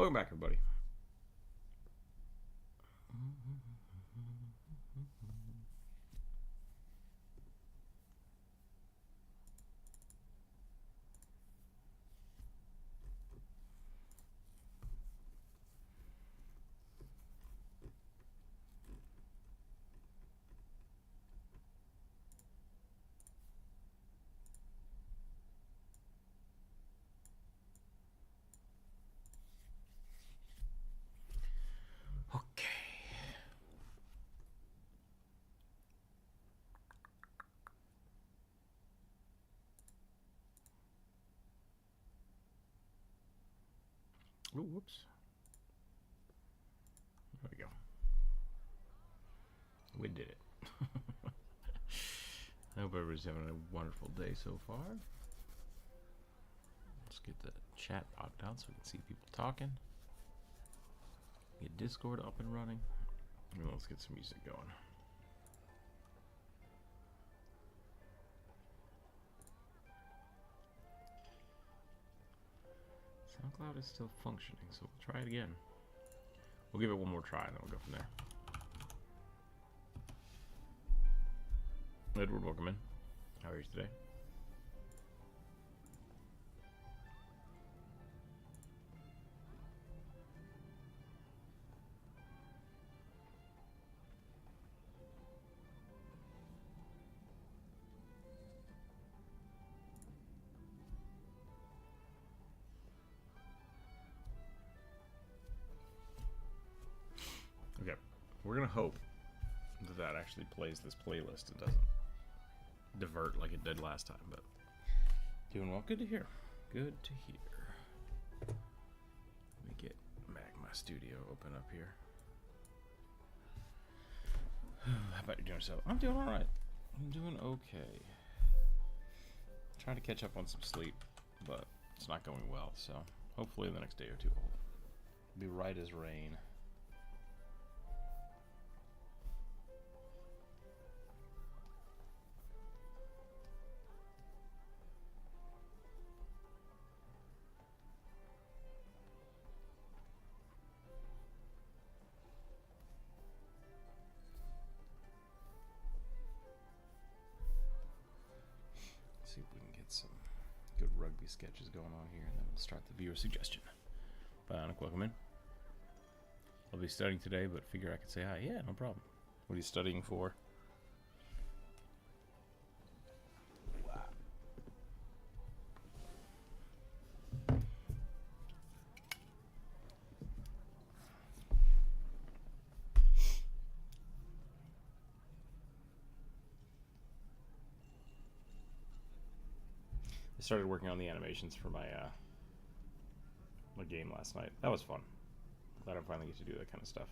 Welcome back, everybody. Okay. Oh, whoops. There we go. We did it. I hope everybody's having a wonderful day so far. Let's get the chat popped out so we can see people talking. Get Discord up and running. And let's get some music going. SoundCloud is still functioning, so we'll try it again. We'll give it one more try and then we'll go from there. Edward, welcome in. How are you today? Okay, we're gonna hope that that actually plays this playlist and doesn't divert like it did last time, but doing well. Good to hear. Good to hear. Let me get Magma Studio open up here. How about you doing yourself? I'm doing alright. I'm doing okay. Trying to catch up on some sleep, but it's not going well, so hopefully in the next day or two will be right as rain. See if we can get some good rugby sketches going on here, and then we'll start the viewer suggestion. Bionic, welcome in. I'll be studying today, but figure I could say hi. Yeah, no problem. What are you studying for? I started working on the animations for my my game last night. That was fun. Glad I finally get to do that kind of stuff.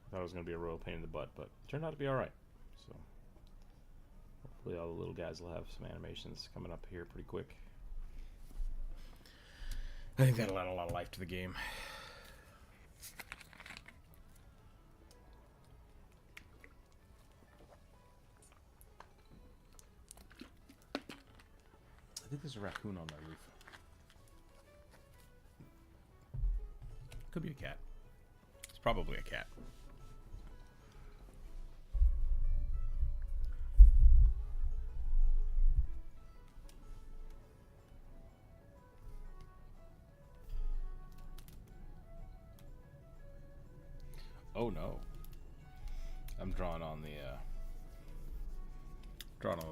I thought it was going to be a real pain in the butt, but it turned out to be alright. So hopefully all the little guys will have some animations coming up here pretty quick. I think that'll add a lot of life to the game. I think there's a raccoon on my roof. Could be a cat. It's probably a cat. Oh no. I'm drawing on the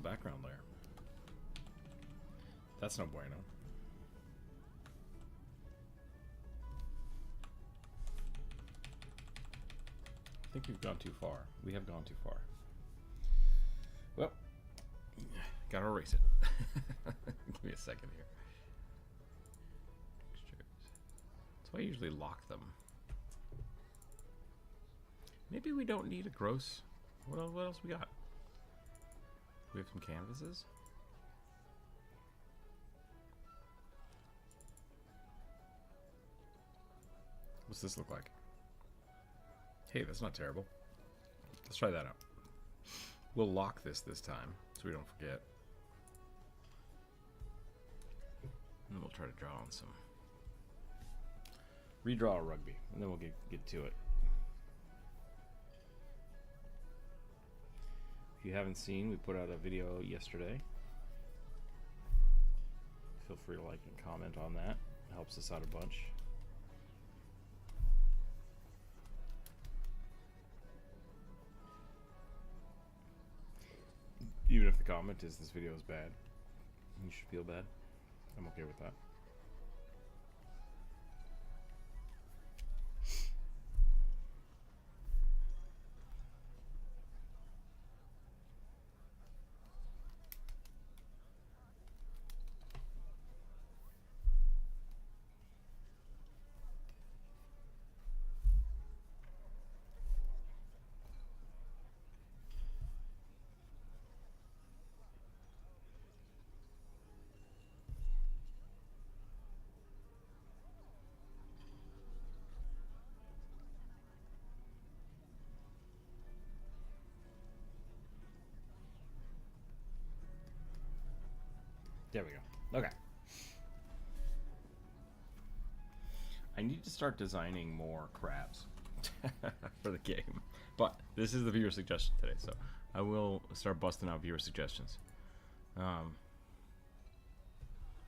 background layer. That's no bueno. I think we've gone too far. We have gone too far. Well, gotta erase it. Give me a second here. That's why I usually lock them. Maybe we don't need a gross. What else we got? We have some canvases. What's this look like? Hey, that's not terrible. Let's try that out. We'll lock this time so we don't forget. And we'll try to draw on some Redraw a rugby, and then we'll get to it. If you haven't seen, we put out a video yesterday. Feel free to like and comment on that. It helps us out a bunch. Even if the comment is this video is bad, you should feel bad. I'm okay with that. There we go. Okay. I need to start designing more crabs for the game. But this is the viewer suggestion today, so I will start busting out viewer suggestions. I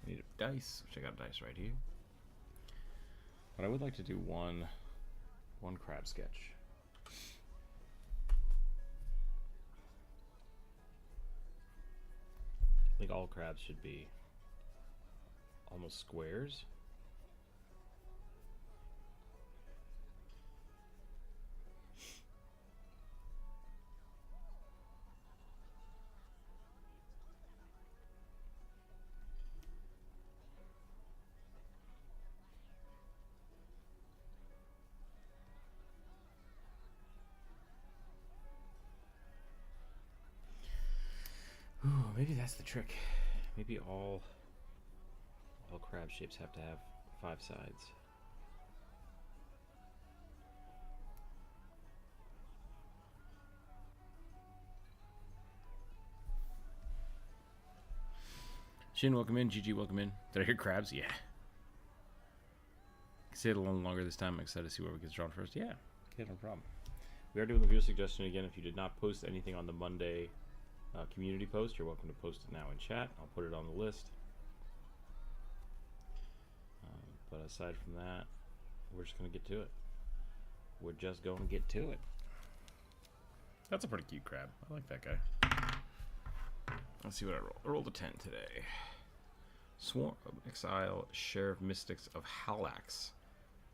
need a dice, which I got dice right here. But I would like to do one crab sketch. I think all crabs should be almost squares. Ooh, maybe that's the trick. Maybe all crab shapes have to have 5 sides. Shin, welcome in. GG, welcome in. Did I hear crabs? Yeah. Say it a little longer this time. I'm excited to see where we get drawn first. Yeah, okay, no problem. We are doing the viewer suggestion again. If you did not post anything on the Monday community post, you're welcome to post it now in chat. I'll put it on the list. But aside from that, we're just going to get to it. We're just going to get to it. That's a pretty cute crab. I like that guy. Let's see what I roll. I rolled a 10 today. Swarm Exile, Sheriff Mystics of Halax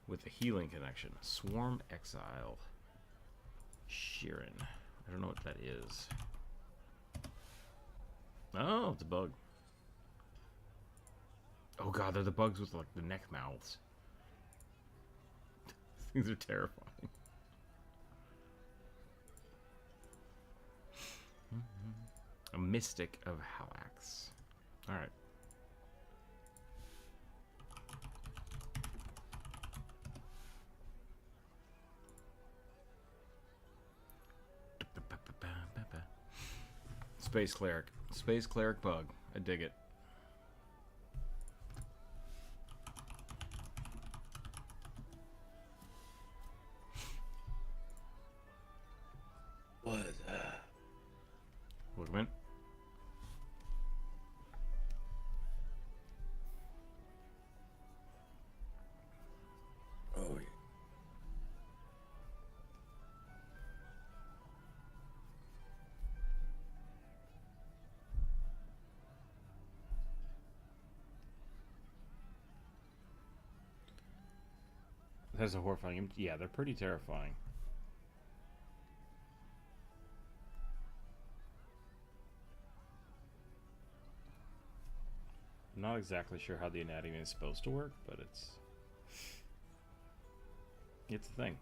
with a healing connection. Swarm Exile. Sheeran. I don't know what that is. Oh, it's a bug. Oh god, they're the bugs with like the neck mouths. These things are terrifying. A Mystic of Halax. Alright. Space Cleric. Space Cleric bug. I dig it. What is that? Welcome in. Oh, yeah. That's a horrifying. Yeah, they're pretty terrifying. I'm not exactly sure how the anatomy is supposed to work, but it's a thing.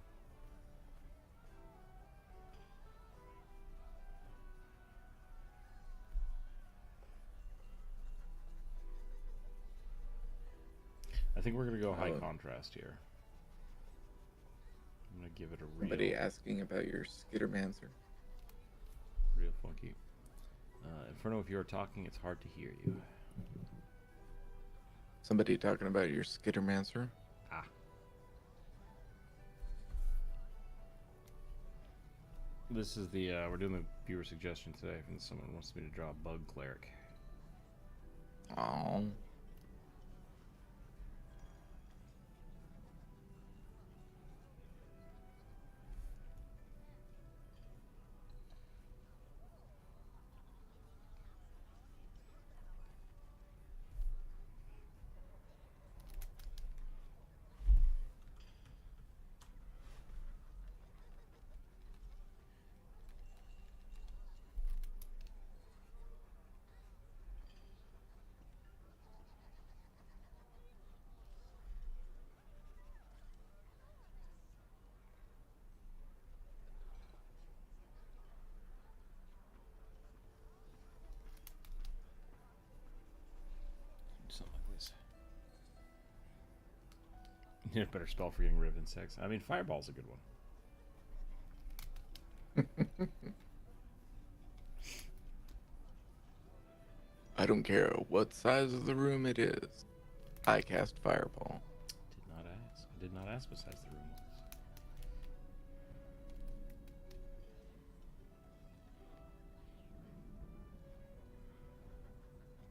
I think we're gonna go high contrast here. I'm gonna give it a real. Somebody asking about your Skittermancer. Real funky. Inferno, if you're talking, it's hard to hear you. Somebody talking about your Skittermancer. Ah. This is the we're doing the viewer suggestion today from someone who wants me to draw a bug cleric. Oh. Something like this. You need a better spell for getting rid of insects. I mean, fireball's a good one. I don't care what size of the room it is. I cast fireball. Did not ask. I did not ask what size the room was.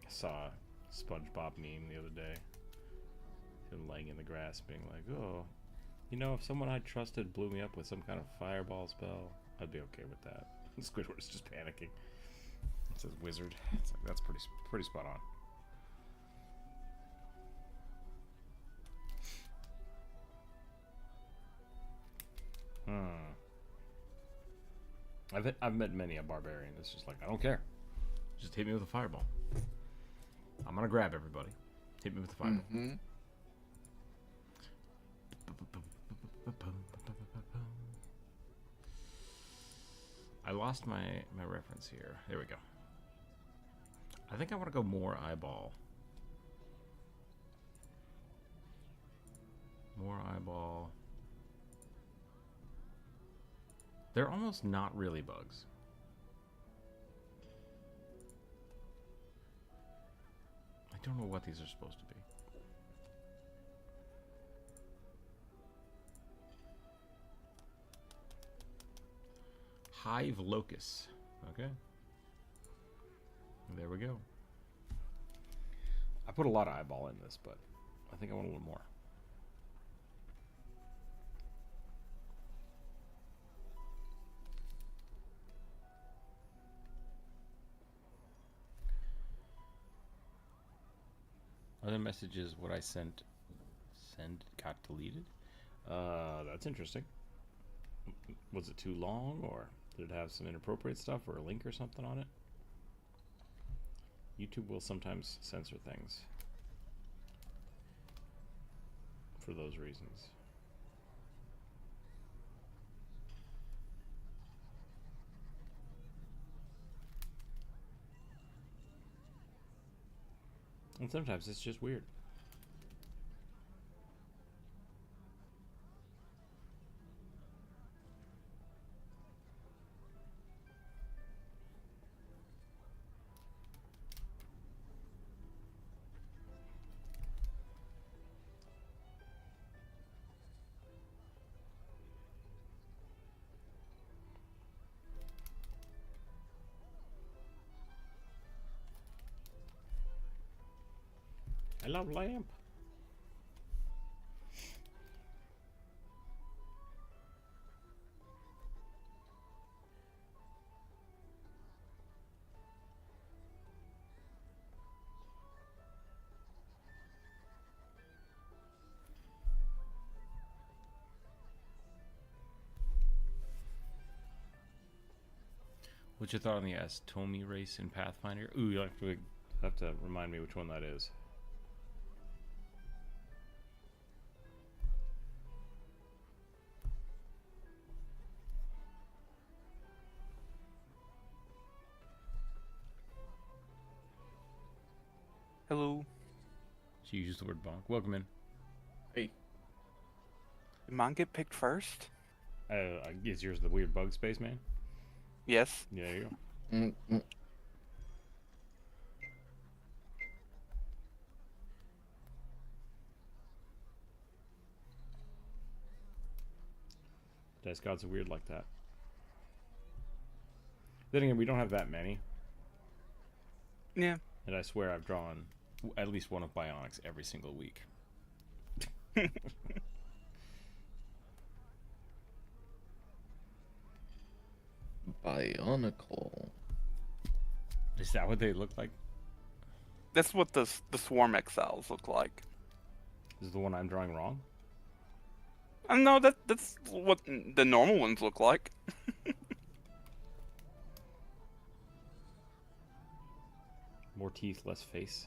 I saw a SpongeBob meme the other day. Him laying in the grass being like, oh, you know, if someone I trusted blew me up with some kind of fireball spell, I'd be okay with that. Squidward's just panicking. It says wizard. It's like, that's pretty spot on. I've met many a barbarian that's just like, I don't care. Just hit me with a fireball. I'm gonna grab everybody. Hit me with a fireball. Mm-hmm. I lost my reference here. There we go. I think I want to go more eyeball. More eyeball. They're almost not really bugs. I don't know what these are supposed to be. Hive locust. Okay. There we go. I put a lot of eyeball in this, but I think I want a little more. Other messages, what I sent got deleted. That's interesting. Was it too long, or did it have some inappropriate stuff or a link or something on it? YouTube will sometimes censor things for those reasons. And sometimes it's just weird. I love lamp. What's your thought on the Astomi race in Pathfinder? Ooh, you'll have to remind me which one that is. Hello. She used the word bonk. Welcome in. Hey. Did mine get picked first? Is yours the weird bug space man? Yes. Yeah, there you go. Mm-mm. Dice gods are weird like that. Then again, we don't have that many, Yeah. and I swear I've drawn at least one of Bionics every single week. Bionicle. Is that what they look like? That's what the Swarm Exiles look like. Is the one I'm drawing wrong? No, that's what the normal ones look like. More teeth, less face.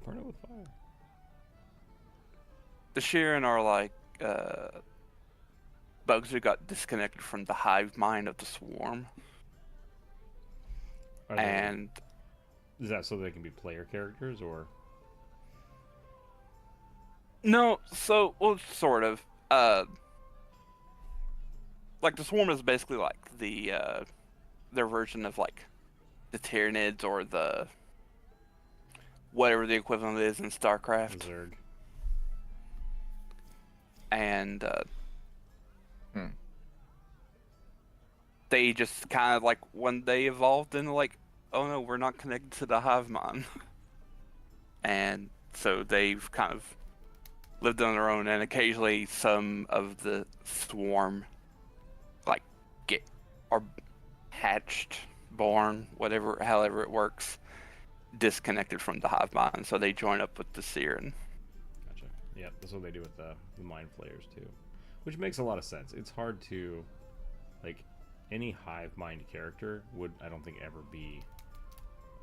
Burn it with fire. The Sheeran are like bugs who got disconnected from the hive mind of the swarm. Are they, And is that so they can be player characters, or? no, so well, sort of. Like the swarm is basically like their version of like the Tyranids or the whatever the equivalent is in StarCraft. Zerg. And they just kind of like when they evolved into like, oh no, we're not connected to the hive mind. And so they've kind of lived on their own, and occasionally some of the swarm like get or hatched, born, whatever, however it works, disconnected from the hive mind, so they join up with the Siren. Gotcha. Yeah, that's what they do with the mind flayers too, which makes a lot of sense. It's hard to, like, any hive mind character would, I don't think, ever be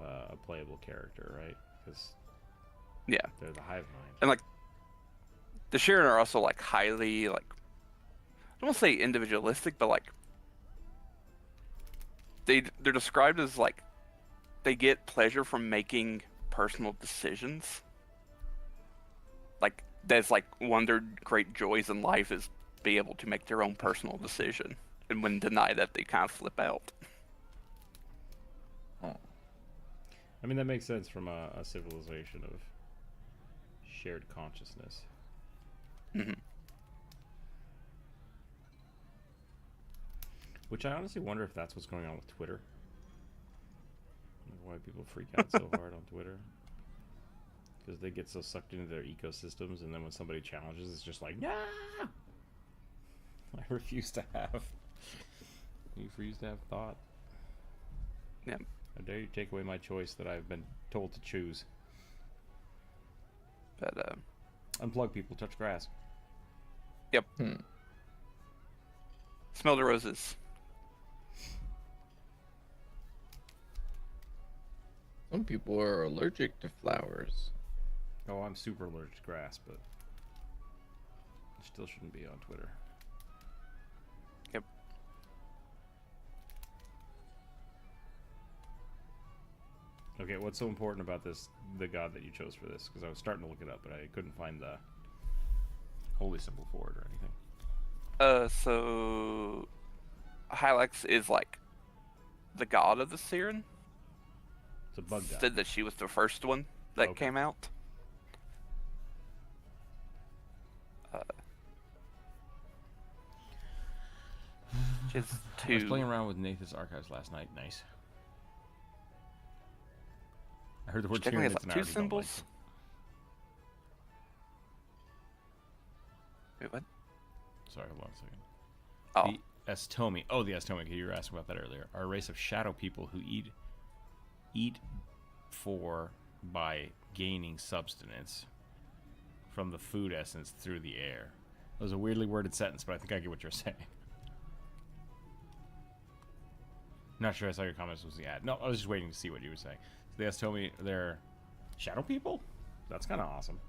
a playable character, right? Because Yeah, they're the hive mind. and like the Sheeran are also like highly like, I don't want to say individualistic, but like they're described as like they get pleasure from making personal decisions. Like that's like one of their great joys in life is be able to make their own personal decision, and when denied that, they kind of flip out. I mean, that makes sense from a civilization of shared consciousness. Mm-hmm. Which I honestly wonder if that's what's going on with Twitter. Why people freak out so hard on Twitter. Because they get so sucked into their ecosystems, and then when somebody challenges, it's just like, nah! I refuse to have. You refuse to have thought. Yeah. How dare you take away my choice that I've been told to choose? But Unplug people, touch grass. yep. Smell the roses. Some people are allergic to flowers. Oh, I'm super allergic to grass, but I still shouldn't be on Twitter. Yep. Okay, what's so important about this, the god that you chose for this? Because I was starting to look it up, but I couldn't find the holy symbol for it or anything. So Hylax is like the god of the Siren. It's a bug god. Said that she was the first one that Okay. came out. Just I was two. playing around with Nathan's archives last night. Nice. I heard the word Technically, Tyranids it's and I like two already don't like symbols. them. Wait, what? Sorry, hold on a second. Oh, The Estomi. Oh, the Estomi. You were asking about that earlier. Are a race of shadow people who eat for by gaining substance from the food essence through the air. That was a weirdly worded sentence, but I think I get what you're saying. Not sure I saw your comments was the ad. No, I was just waiting to see what you were saying. So the Estomi, they're shadow people? That's kind of awesome.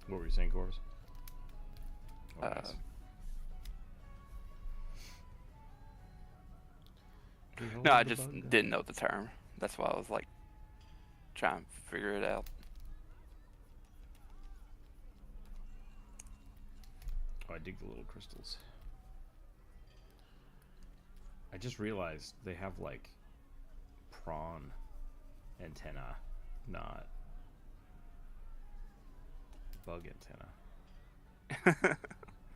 What were you saying, Corvus? Oh, nice. no, I just didn't know the term. That's why I was like trying to figure it out. Oh, I dig the little crystals. I just realized they have like prawn antenna, not Bug antenna.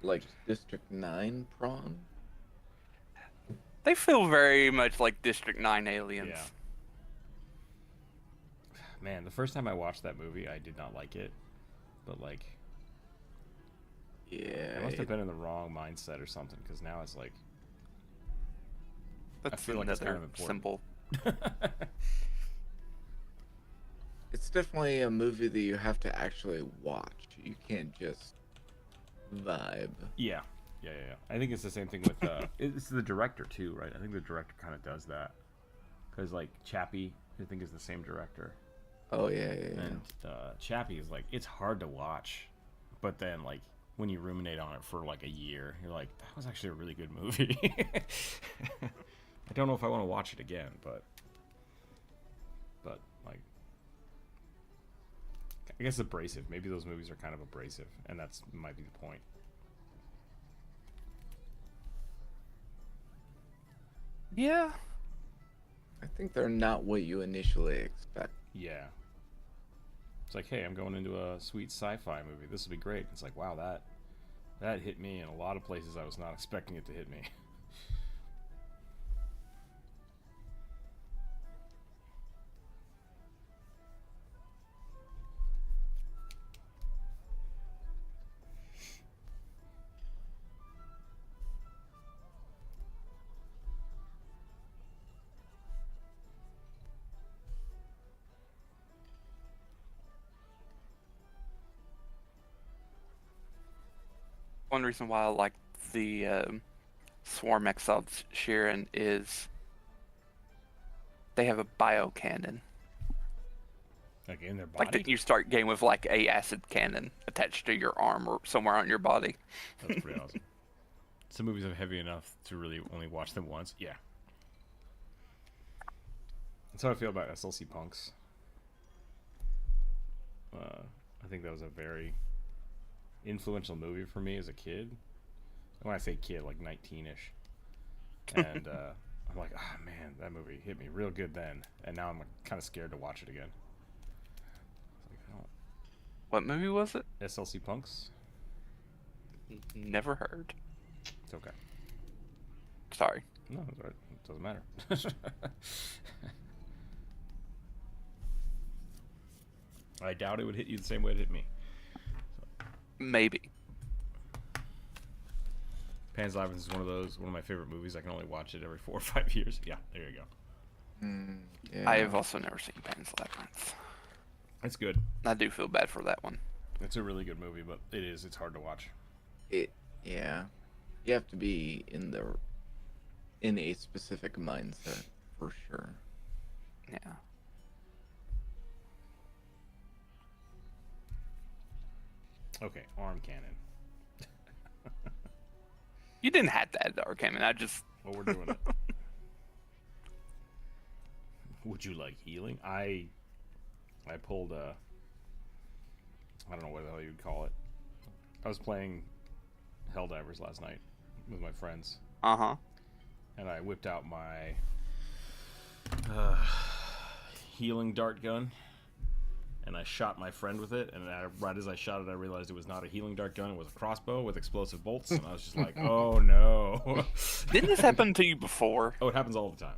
Like District 9 prawn? They feel very much like District 9 aliens. Yeah. Man, the first time I watched that movie, I did not like it. But, like, Yeah. I must have been in the wrong mindset or something, because now it's like, That's I feel like it's kind of symbol. important. It's definitely a movie that you have to actually watch. You can't just vibe. Yeah. I think it's the same thing with it's the director too, right? I think the director kind of does that because like Chappie, I think is the same director. Oh yeah. And Chappie is like, it's hard to watch, but then like when you ruminate on it for like a year, you're like, that was actually a really good movie. I don't know if I want to watch it again, but like, I guess abrasive. Maybe those movies are kind of abrasive, and that's might be the point. Yeah. I think they're not what you initially expect. Yeah. It's like, hey, I'm going into a sweet sci-fi movie. This will be great. It's like, wow, that hit me in a lot of places I was not expecting it to hit me. One reason why I like the Swarm Exiles Sheeran is they have a bio cannon. Like in their body? Like that you start game with like a acid cannon attached to your arm or somewhere on your body. That's pretty awesome. Some movies are heavy enough to really only watch them once. Yeah. That's how I feel about SLC Punks. I think that was a very influential movie for me as a kid. When I say kid, like 19-ish. And I'm like, oh man, that movie hit me real good then. And now I'm kind of scared to watch it again. Like, I don't... What movie was it? SLC Punks? Never heard. It's okay. Sorry. No, it's all right. It doesn't matter. I doubt it would hit you the same way it hit me. Maybe. Pan's Labyrinth is one of my favorite movies. I can only watch it every 4 or 5 years. Yeah, there you go. Yeah. I have also never seen Pan's Labyrinth. It's good. I do feel bad for that one. It's a really good movie, but it's hard to watch. Yeah. You have to be in a specific mindset for sure. Yeah. Okay, arm cannon. You didn't have to add the arm cannon. I just. Well, we're doing it. Would you like healing? I pulled a. I don't know what the hell you'd call it. I was playing Helldivers last night with my friends. Uh-huh. And I whipped out my healing dart gun. And I shot my friend with it, and right as I shot it, I realized it was not a healing dart gun. It was a crossbow with explosive bolts, and I was just like, oh no. Didn't this happen to you before? Oh, it happens all the time.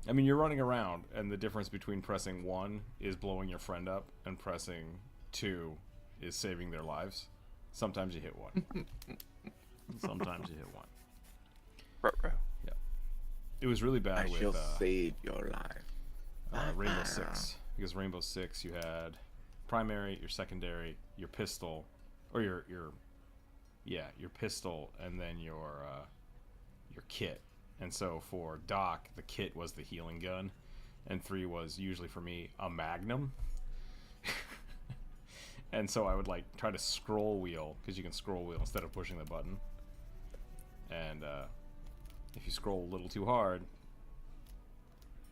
I mean, you're running around, and the difference between pressing 1 is blowing your friend up, and pressing 2 is saving their lives. Sometimes you hit 1. Sometimes you hit 1. Ruh-roh. Yeah. It was really bad I with... shall save your life. Rainbow Six, because Rainbow Six you had primary, your secondary, your pistol, or your pistol, and then your kit. And so for Doc, the kit was the healing gun, and 3 was usually for me a Magnum. And so I would like try to scroll wheel, because you can scroll wheel instead of pushing the button. And if you scroll a little too hard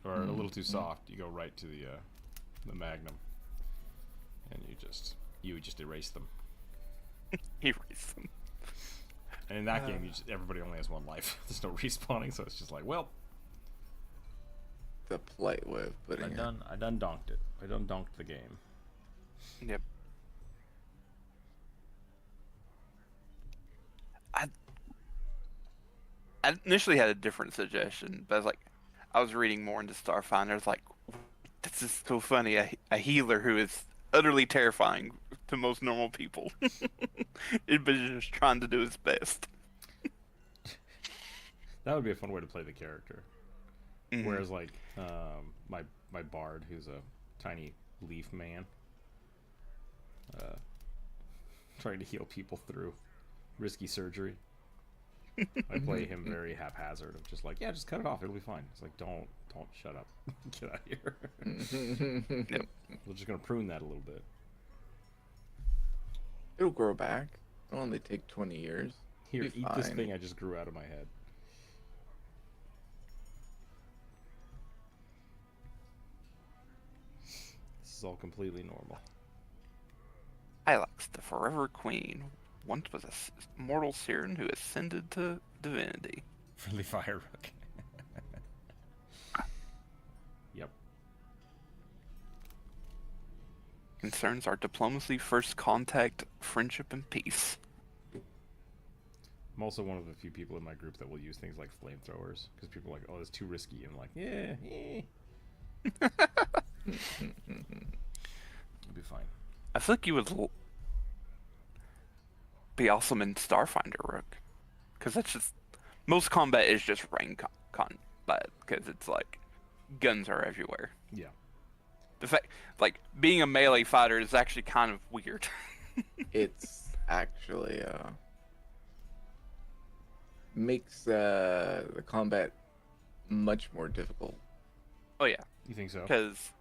or a little too soft, you go right to the Magnum, and you would just erase them. Erase them. And in that game, everybody only has 1 life. There's no respawning, so it's just like, well, The polite way of putting it. I done donked it. I done donked the game. Yep. I I initially had a different suggestion, but I was reading more into Starfinder. I was like, this is so funny. A healer who is utterly terrifying to most normal people, but just trying to do his best. That would be a fun way to play the character. Mm-hmm. Whereas like my bard, who's a tiny leaf man, trying to heal people through risky surgery. I play him very haphazard of just like, yeah, just cut it off, it'll be fine. It's like, don't shut up. Get out of here. Yep. We're just gonna prune that a little bit. It'll grow back. It'll only take 20 years. Here, Be eat this fine. thing I just grew out of my head. This is all completely normal. Hylax, the Forever Queen, once was a mortal Siren who ascended to divinity. Friendly fire rook. Yep. Concerns are diplomacy, first contact, friendship, and peace. I'm also one of the few people in my group that will use things like flamethrowers because people are like, oh, it's too risky. I'm like, yeah. It'll be fine. I feel like you would be awesome in Starfinder Rook, because that's just most combat is just range combat because it's like guns are everywhere. Yeah. The fact, like being a melee fighter is actually kind of weird. It's actually makes the combat much more difficult. Oh yeah, You think so? because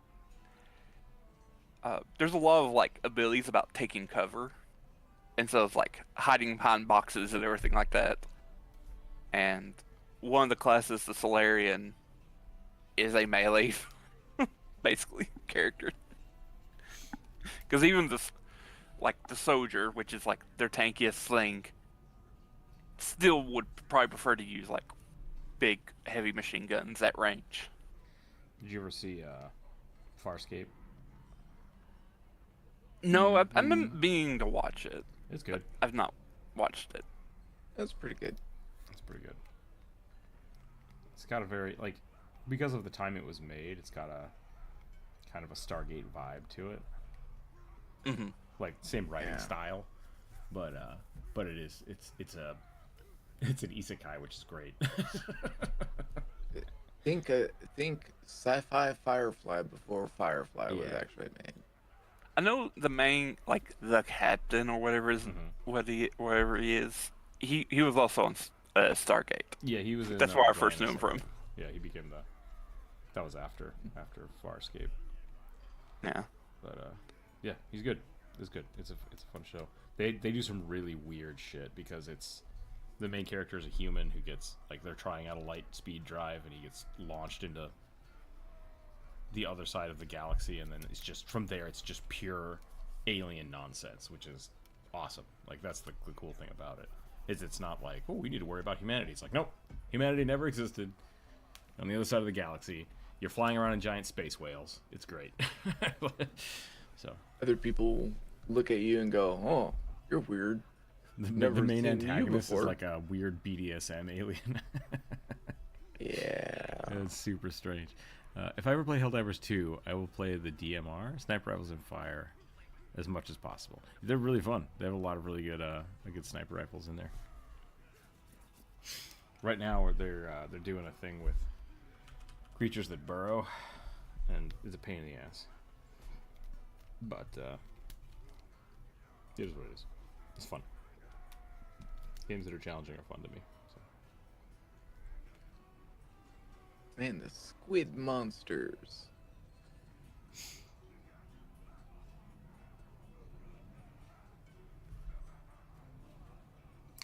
there's a lot of like abilities about taking cover instead of like hiding behind boxes and everything like that. And one of the classes, the Solarian, is a melee, basically, character. Because even this, like the soldier, which is like their tankiest sling, still would probably prefer to use like big, heavy machine guns at range. Did you ever see Farscape? No, I've been meaning to watch it. It's good. I've not watched it. That's pretty good. It's pretty good. It's got a very, like, because of the time it was made, it's got a kind of a Stargate vibe to it. Mm-hmm. Like, same writing Yeah. style, but it's an isekai, which is great. Think sci-fi Firefly before Firefly was Yeah. actually made. I know the main, like the captain or whatever is whatever he is. He was also on Stargate. Yeah, he was in. That's where I first knew him from. Yeah, he became the. That was after Farscape, Yeah. but yeah, he's good. It's good. It's a fun show. They do some really weird shit because it's the main character is a human who gets like they're trying out a light speed drive and he gets launched into the other side of the galaxy, and then it's just from there it's just pure alien nonsense, which is awesome. Like that's the cool thing about it. Is it's not like, oh, we need to worry about humanity. It's like, nope, humanity never existed. On the other side of the galaxy, you're flying around in giant space whales. It's great. So Other people look at you and go, "Oh, you're weird." the Never main seen you antagonist is before. like a weird BDSM alien. Yeah. It's super strange. If I ever play Helldivers 2, I will play the DMR, Sniper Rifles and Fire, as much as possible. They're really fun. They have a lot of really good sniper rifles in there. Right now, they're doing a thing with creatures that burrow, and it's a pain in the ass. But it is what it is. It's fun. Games that are challenging are fun to me. So. Man, the squid monsters.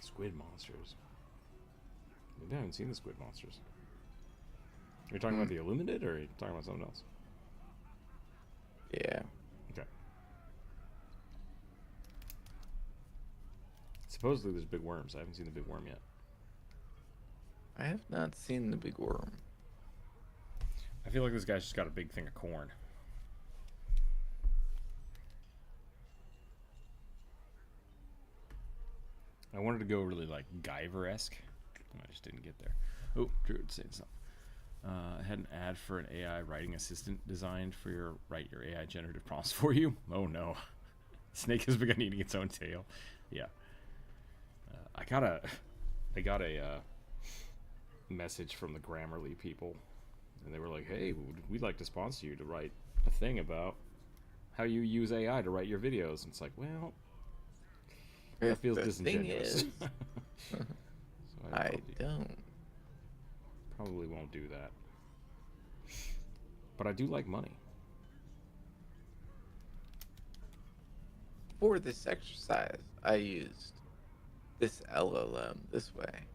Squid monsters. Maybe I haven't seen the squid monsters. Are you talking about the Illuminated, or are you talking about something else? Yeah. Okay. Supposedly there's big worms. I haven't seen the big worm yet. I have not seen the big worm. I feel like this guy's just got a big thing of corn. I wanted to go really like Guyver-esque. I just didn't get there. Oh, Druid saying something. I had an ad for an AI writing assistant designed for your AI generative prompts for you. Oh no, snake has begun eating its own tail. Yeah, I got a message from the Grammarly people, and they were like, "Hey, we'd like to sponsor you to write a thing about how you use AI to write your videos." And it's like, well, that feels disingenuous. So I probably won't do that. But I do like money. For this exercise, I used this LLM this way.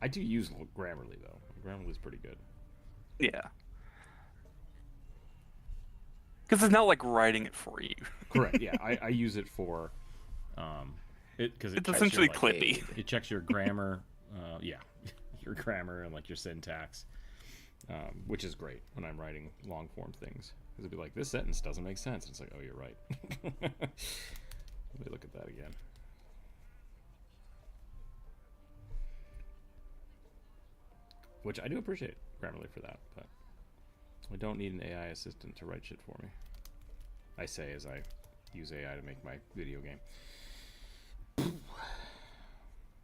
I do use Grammarly though. Grammarly's pretty good. Yeah. Because it's not like writing it for you. Correct. Yeah, I use it for because it's essentially Clippy. It checks your grammar. Yeah, your grammar and like your syntax, which is great when I'm writing long form things. Because it'd be like, this sentence doesn't make sense. It's like, oh, you're right. Let me look at that again. Which I do appreciate Grammarly for that, but I don't need an AI assistant to write shit for me. I say as I use AI to make my video game.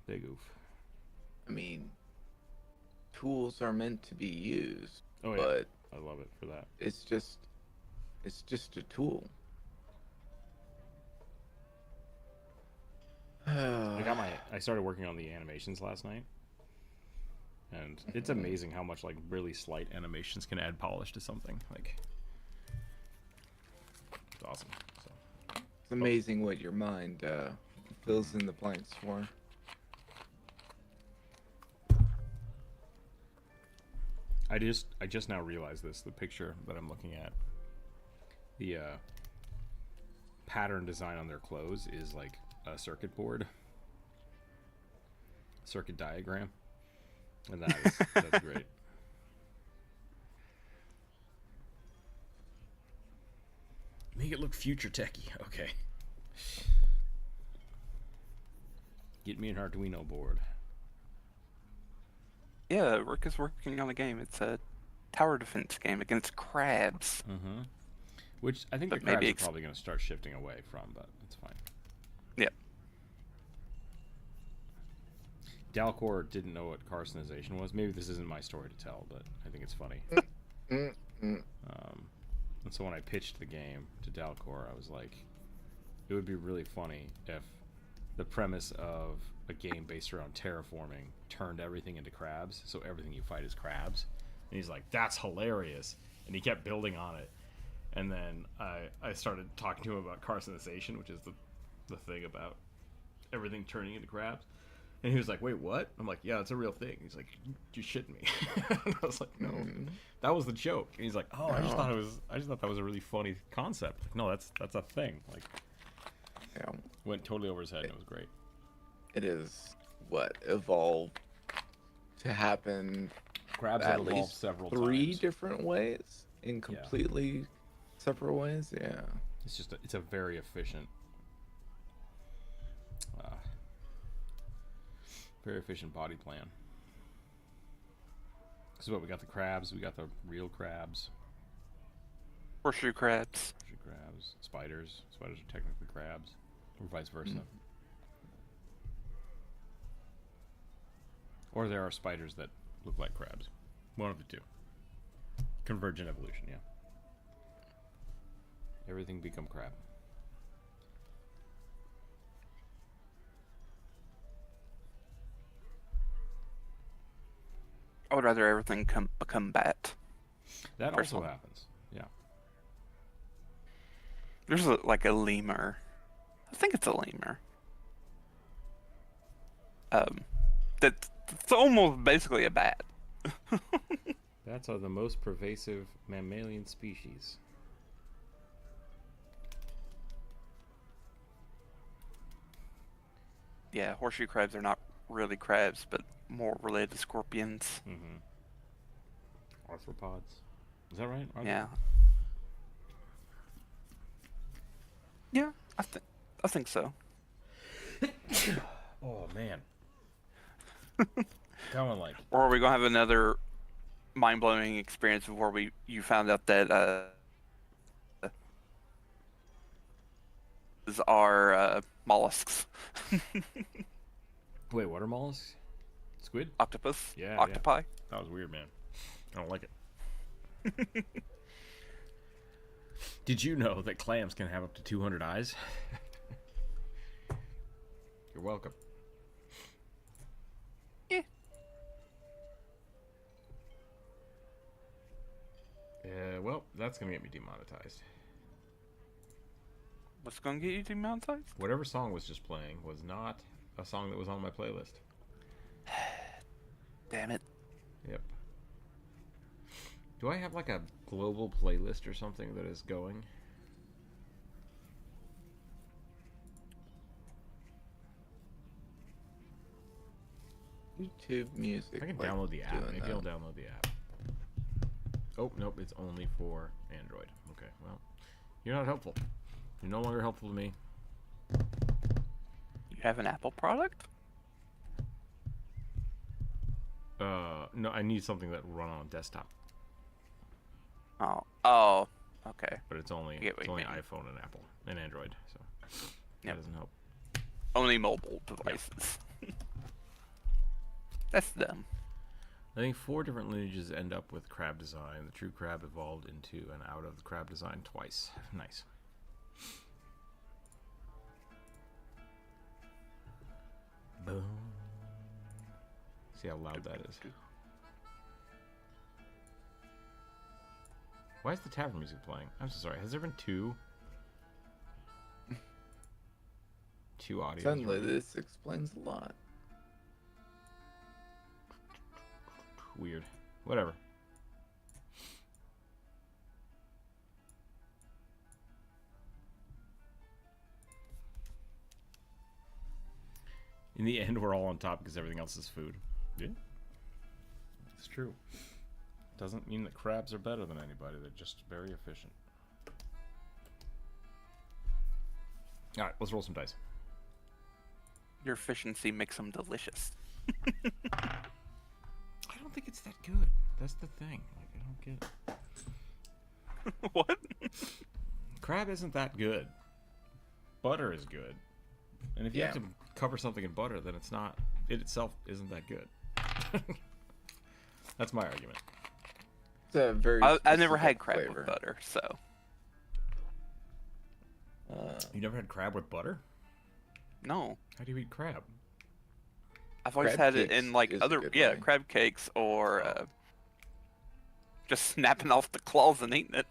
Big oof. I mean, tools are meant to be used. Oh yeah, but I love it for that. It's just a tool. I started working on the animations last night, and it's amazing how much like really slight animations can add polish to something. Like, it's awesome. So it's amazing what your mind fills in the blanks for. I just now realized this. The picture that I'm looking at, the pattern design on their clothes is like a circuit board, circuit diagram, and that's great. Make it look future techy. Okay. Get me an Arduino board. Yeah, Rick is working on a game. It's a tower defense game against crabs. Mm-hmm. Which I think But the crabs maybe are probably going to start shifting away from, but it's fine. Yep. Dalcor didn't know what carcinization was. Maybe this isn't my story to tell, but I think it's funny. And so when I pitched the game to Dalcor, I was like, it would be really funny if the premise of a game based around terraforming turned everything into crabs, so everything you fight is crabs. And he's like, that's hilarious. And he kept building on it. And then I started talking to him about carcinization, which is the thing about everything turning into crabs. And he was like, wait, what? I'm like, yeah, it's a real thing. He's like, you're shitting me. And I was like, no, that was the joke. And he's like, oh, I just thought that was a really funny concept. Like, no, that's a thing. Like, Yeah. Went totally over his head, and it was great. It is what evolved to happen Crabs at have evolved least several three times. different ways in completely separate ways. Yeah. It's just it's a very efficient, body plan. So what we got the crabs, we got the real crabs, Horseshoe crabs. spiders. Spiders are technically crabs, or vice versa. Or there are spiders that look like crabs. One of the two. Convergent evolution, yeah. Everything become crab. I would rather everything become bat. That also happens, yeah. There's like a lemur. I think it's a lemur. That's almost basically a bat. Bats are the most pervasive mammalian species. Yeah, horseshoe crabs are not really crabs, but more related to scorpions. Mm-hmm. Arthropods. Is that right? Yeah. Yeah, I think so. Oh man. Going like. Or are we gonna have another mind-blowing experience of where you found out that is our mollusks, Wait, what are mollusks? Squid? octopus, Yeah, octopi. yeah. That was weird, man. I don't like it. Did you know that clams can have up to 200 eyes? You're welcome. Yeah. Well, that's gonna get me demonetized. What's gonna get you demonetized? Whatever song was just playing was not a song that was on my playlist. Damn it. Yep. Do I have like a global playlist or something that is going? YouTube Music. I can like, download the app. doing Maybe I'll that. download the app. Oh, nope, it's only for Android. Okay, well, you're not helpful. You're no longer helpful to me. You have an Apple product? No, I need something that will run on a desktop. Oh, okay. But it's only get what you mean. iPhone and Apple and Android, so that Yep. doesn't help. Only mobile devices. That's dumb. I think 4 different lineages end up with crab design. The true crab evolved into and out of the crab design twice. Nice. Boom. See how loud that is. Why is the tavern music playing? I'm so sorry. Has there been two audios? Suddenly, this explains a lot. Weird. Whatever. In the end, we're all on top because everything else is food. Yeah. It's true. Doesn't mean that crabs are better than anybody. They're just very efficient. Alright, let's roll some dice. Your efficiency makes them delicious. I don't think it's that good. That's the thing. Like, I don't get it. What? Crab isn't that good. Butter is good. And if you have Yeah. to cover something in butter, then it's not. It itself isn't that good. That's my argument. It's a very. I never had specific crab flavor. with butter, so. You never had crab with butter? No. How do you eat crab? I've always Crab had it cakes in like is a other, good yeah, way. crab cakes or just snapping off the claws and eating it.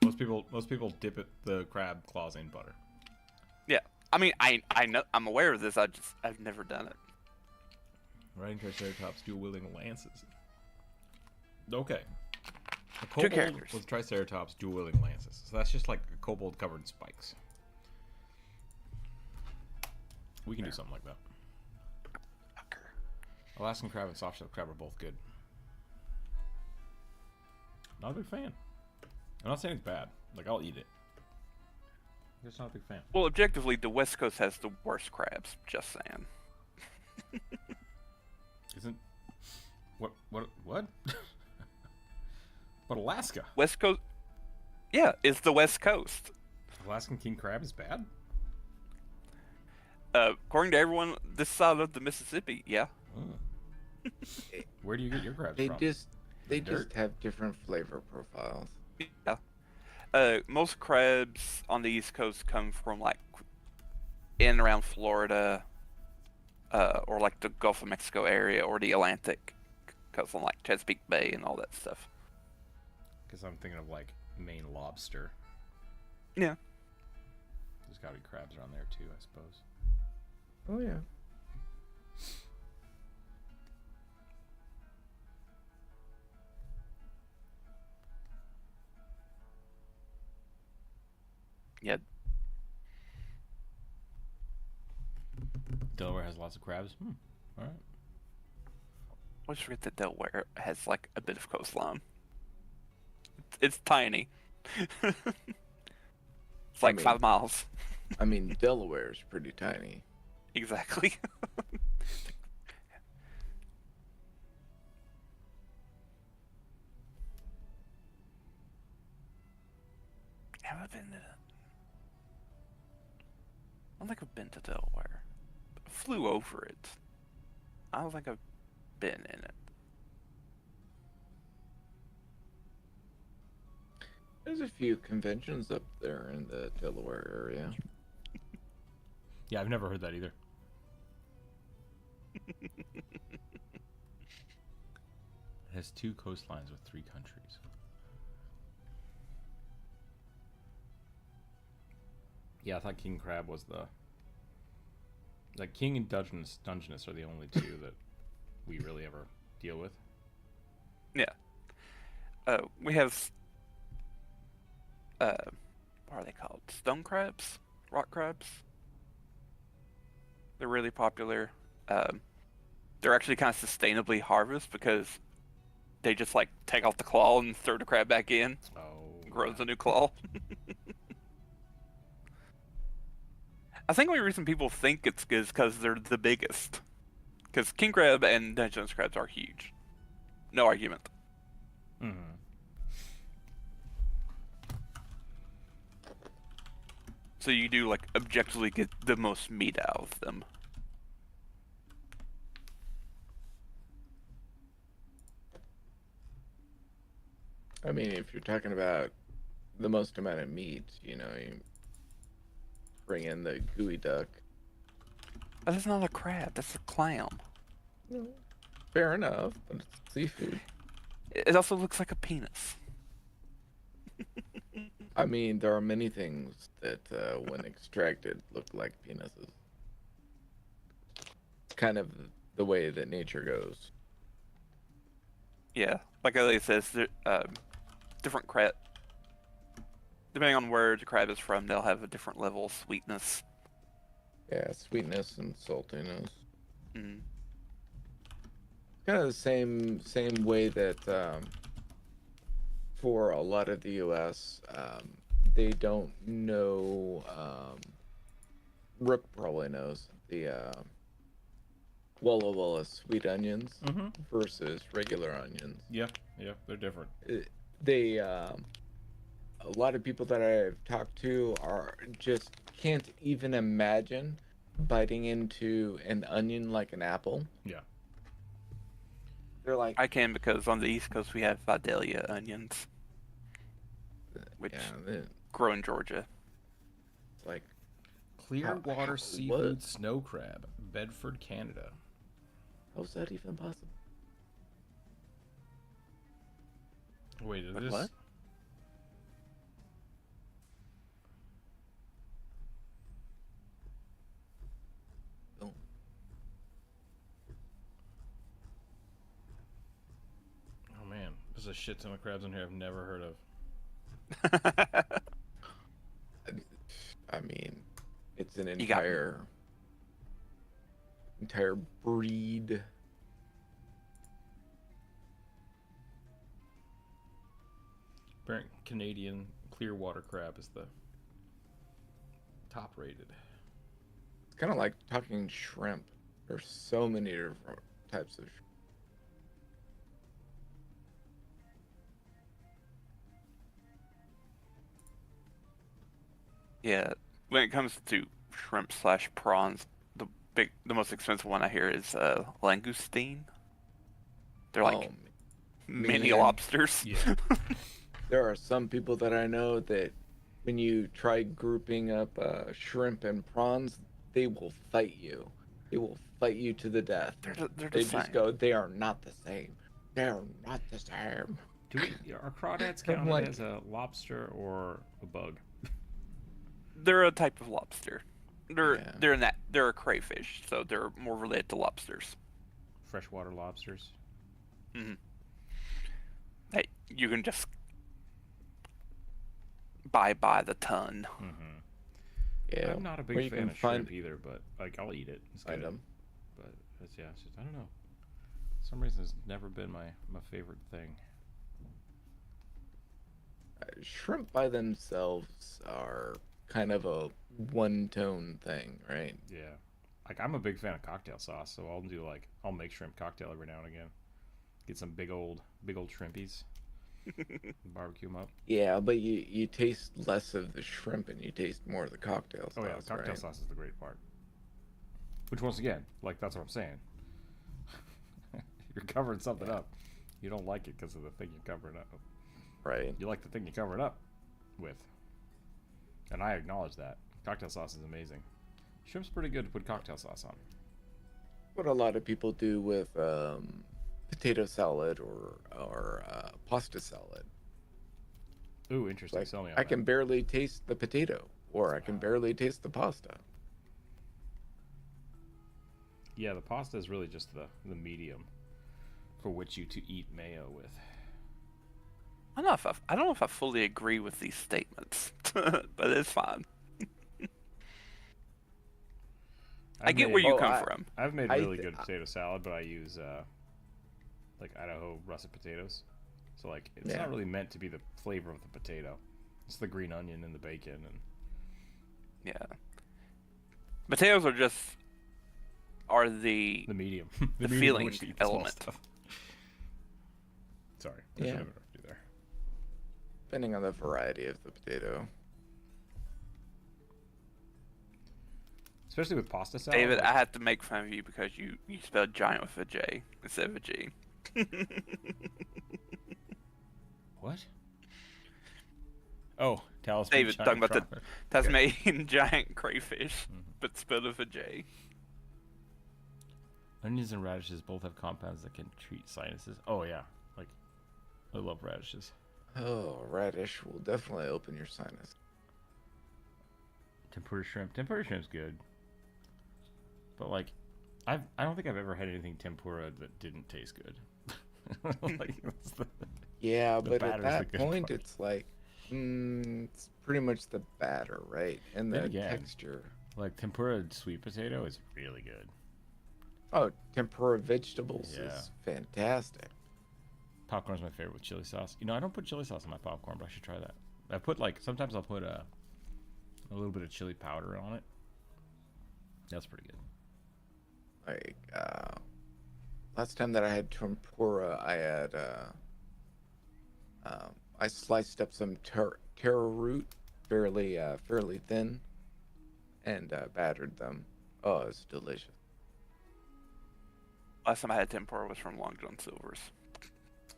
Most people dip the crab claws in butter. Yeah. I mean, I know, I'm aware of this. I've never done it. Riding Triceratops dual-wielding lances. Okay. A Two kobold characters. with Triceratops dual-wielding lances. So that's just like a kobold covered in spikes. We can do something like that. Alaskan crab and soft-shell crab are both good. Not a big fan. I'm not saying it's bad. Like, I'll eat it. I'm just not a big fan. Well, objectively, the West Coast has the worst crabs. Just saying. Isn't... What? But Alaska. West Coast. Yeah, it's the West Coast. Alaskan king crab is bad? According to everyone this side of the Mississippi, yeah. Oh. Where do you get your crabs They from? they Dirt? just have different flavor profiles. Yeah. Most crabs on the East Coast come from like in and around Florida, or like the Gulf of Mexico area or the Atlantic, because on like Chesapeake Bay and all that stuff. Because I'm thinking of like Maine lobster. Yeah. There's got to be crabs around there too, I suppose. Oh yeah. Yeah. Delaware has lots of crabs. All right. I always forget that Delaware has like a bit of coastline. It's tiny. It's like mean- 5 miles. I mean, Delaware is pretty tiny. Exactly. Have I been to? I don't think I've been to Delaware. Flew over it. I don't think I've been in it. There's a few conventions up there in the Delaware area. Yeah, I've never heard that either. It has 2 coastlines with 3 countries. Yeah, I thought King Crab was the... Like, King and Dungeness are the only 2 that we really ever deal with. Yeah. We have... what are they called? Stone crabs? Rock crabs? They're really popular. They're actually kind of sustainably harvested because they just, like, take off the claw and throw the crab back in. Oh, Grows yeah. a new claw. I think the only reason people think it's good is because they're the biggest. Because king crab and Dungeness crabs are huge. No argument. Mm-hmm. So you do, like, objectively get the most meat out of them. I mean, if you're talking about the most amount of meat, you know, you bring in the gooey duck. That's not a crab, that's a clam. Fair enough, but it's seafood. It also looks like a penis. I mean, there are many things that, when extracted, look like penises. It's kind of the way that nature goes. Yeah, like Elliot says, different crab. Depending on where the crab is from, they'll have a different level of sweetness. Yeah, sweetness and saltiness. Mm. Kind of the same way that for a lot of the U.S., they don't know. Rook probably knows the Walla Walla sweet onions Mm-hmm. versus regular onions. Yeah, they're different. They a lot of people that I've talked to are just can't even imagine biting into an onion like an apple. Yeah. They're like, I can because on the East Coast we have Vidalia onions, which yeah, grow in Georgia. it's like Clearwater what? seafood snow crab, Bedford, Canada. How's that even possible? Wait, is Wait, this... what? Oh. Oh man, there's a shit ton of crabs in here I've never heard of. I mean, it's an You got- entire breed. Apparent Canadian Clearwater crab is the top rated. It's kind of like talking shrimp. There's so many different types of. Yeah, when it comes to shrimp slash prawns, the most expensive one I hear is langoustine. They're like mini man. lobsters. Yeah. There are some people that I know that when you try grouping up shrimp and prawns, they will fight you. They will fight you to the death. They're They the just same. go, they are not the same. They're not the same. Are crawdads I'm counted like- as a lobster or a bug? They're a type of lobster. Yeah. They're a crayfish, so they're more related to lobsters. Freshwater lobsters? Mm-hmm. Hey, you can just buy by the ton. Mm-hmm. Yeah. I'm not a Where big you fan can of find shrimp either, but like I'll eat it. It's find good. them. But it's, yeah, it's just, I don't know. For some reason, it's never been my favorite thing. Shrimp by themselves are kind of a one-tone thing, right? Yeah. like I'm a big fan of cocktail sauce, so I'll make shrimp cocktail every now and again. Get some big old shrimpies, barbecue them up. Yeah, but you taste less of the shrimp and you taste more of the cocktail sauce. Oh yeah, cocktail right? sauce is the great part. Which once again, like that's what I'm saying. You're covering something up. You don't like it because of the thing you're covering up. Right. You like the thing you cover it up with. And I acknowledge that. Cocktail sauce is amazing. Shrimp's pretty good to put cocktail sauce on. What a lot of people do with potato salad or pasta salad. Ooh, interesting. Like, Sell me on I that. can barely taste the potato, or I can barely taste the pasta. Yeah, the pasta is really just the medium for which you to eat mayo with. I don't know if I fully agree with these statements, but it's fine. I get where you come from. I've made I really th- good potato salad, but I use like Idaho russet potatoes. So like it's Yeah. not really meant to be the flavor of the potato. It's the green onion and the bacon and Yeah. Potatoes are the medium. The medium feeling in which to eat the small element. stuff. Sorry, I Yeah. should have interrupted you there. Depending on the variety of the potato. Especially with pasta salad. David, like, I had to make fun of you because you spelled giant with a J instead of a G. What? Oh, talisman. David, giant talking about the crawler. Tasmanian giant crayfish, Mhm. but spelled with a J. Onions and radishes both have compounds that can treat sinuses. Oh yeah, like I love radishes. Oh, radish will definitely open your sinus. Tempura shrimp. Tempura shrimp's good. But like, I don't think I've ever had anything tempura that didn't taste good. Like, that's Yeah, The but at batter's the that good point, part. it's like, it's pretty much the batter, right? And Then the again, texture. like tempura sweet potato is really good. Oh, tempura vegetables Yeah. is fantastic. Popcorn's my favorite with chili sauce. You know, I don't put chili sauce on my popcorn, but I should try that. Sometimes I'll put a little bit of chili powder on it. That's pretty good. Like, last time that I had tempura, I had, I sliced up some taro root, fairly thin, and battered them. Oh, it's delicious. Last time I had tempura was from Long John Silver's.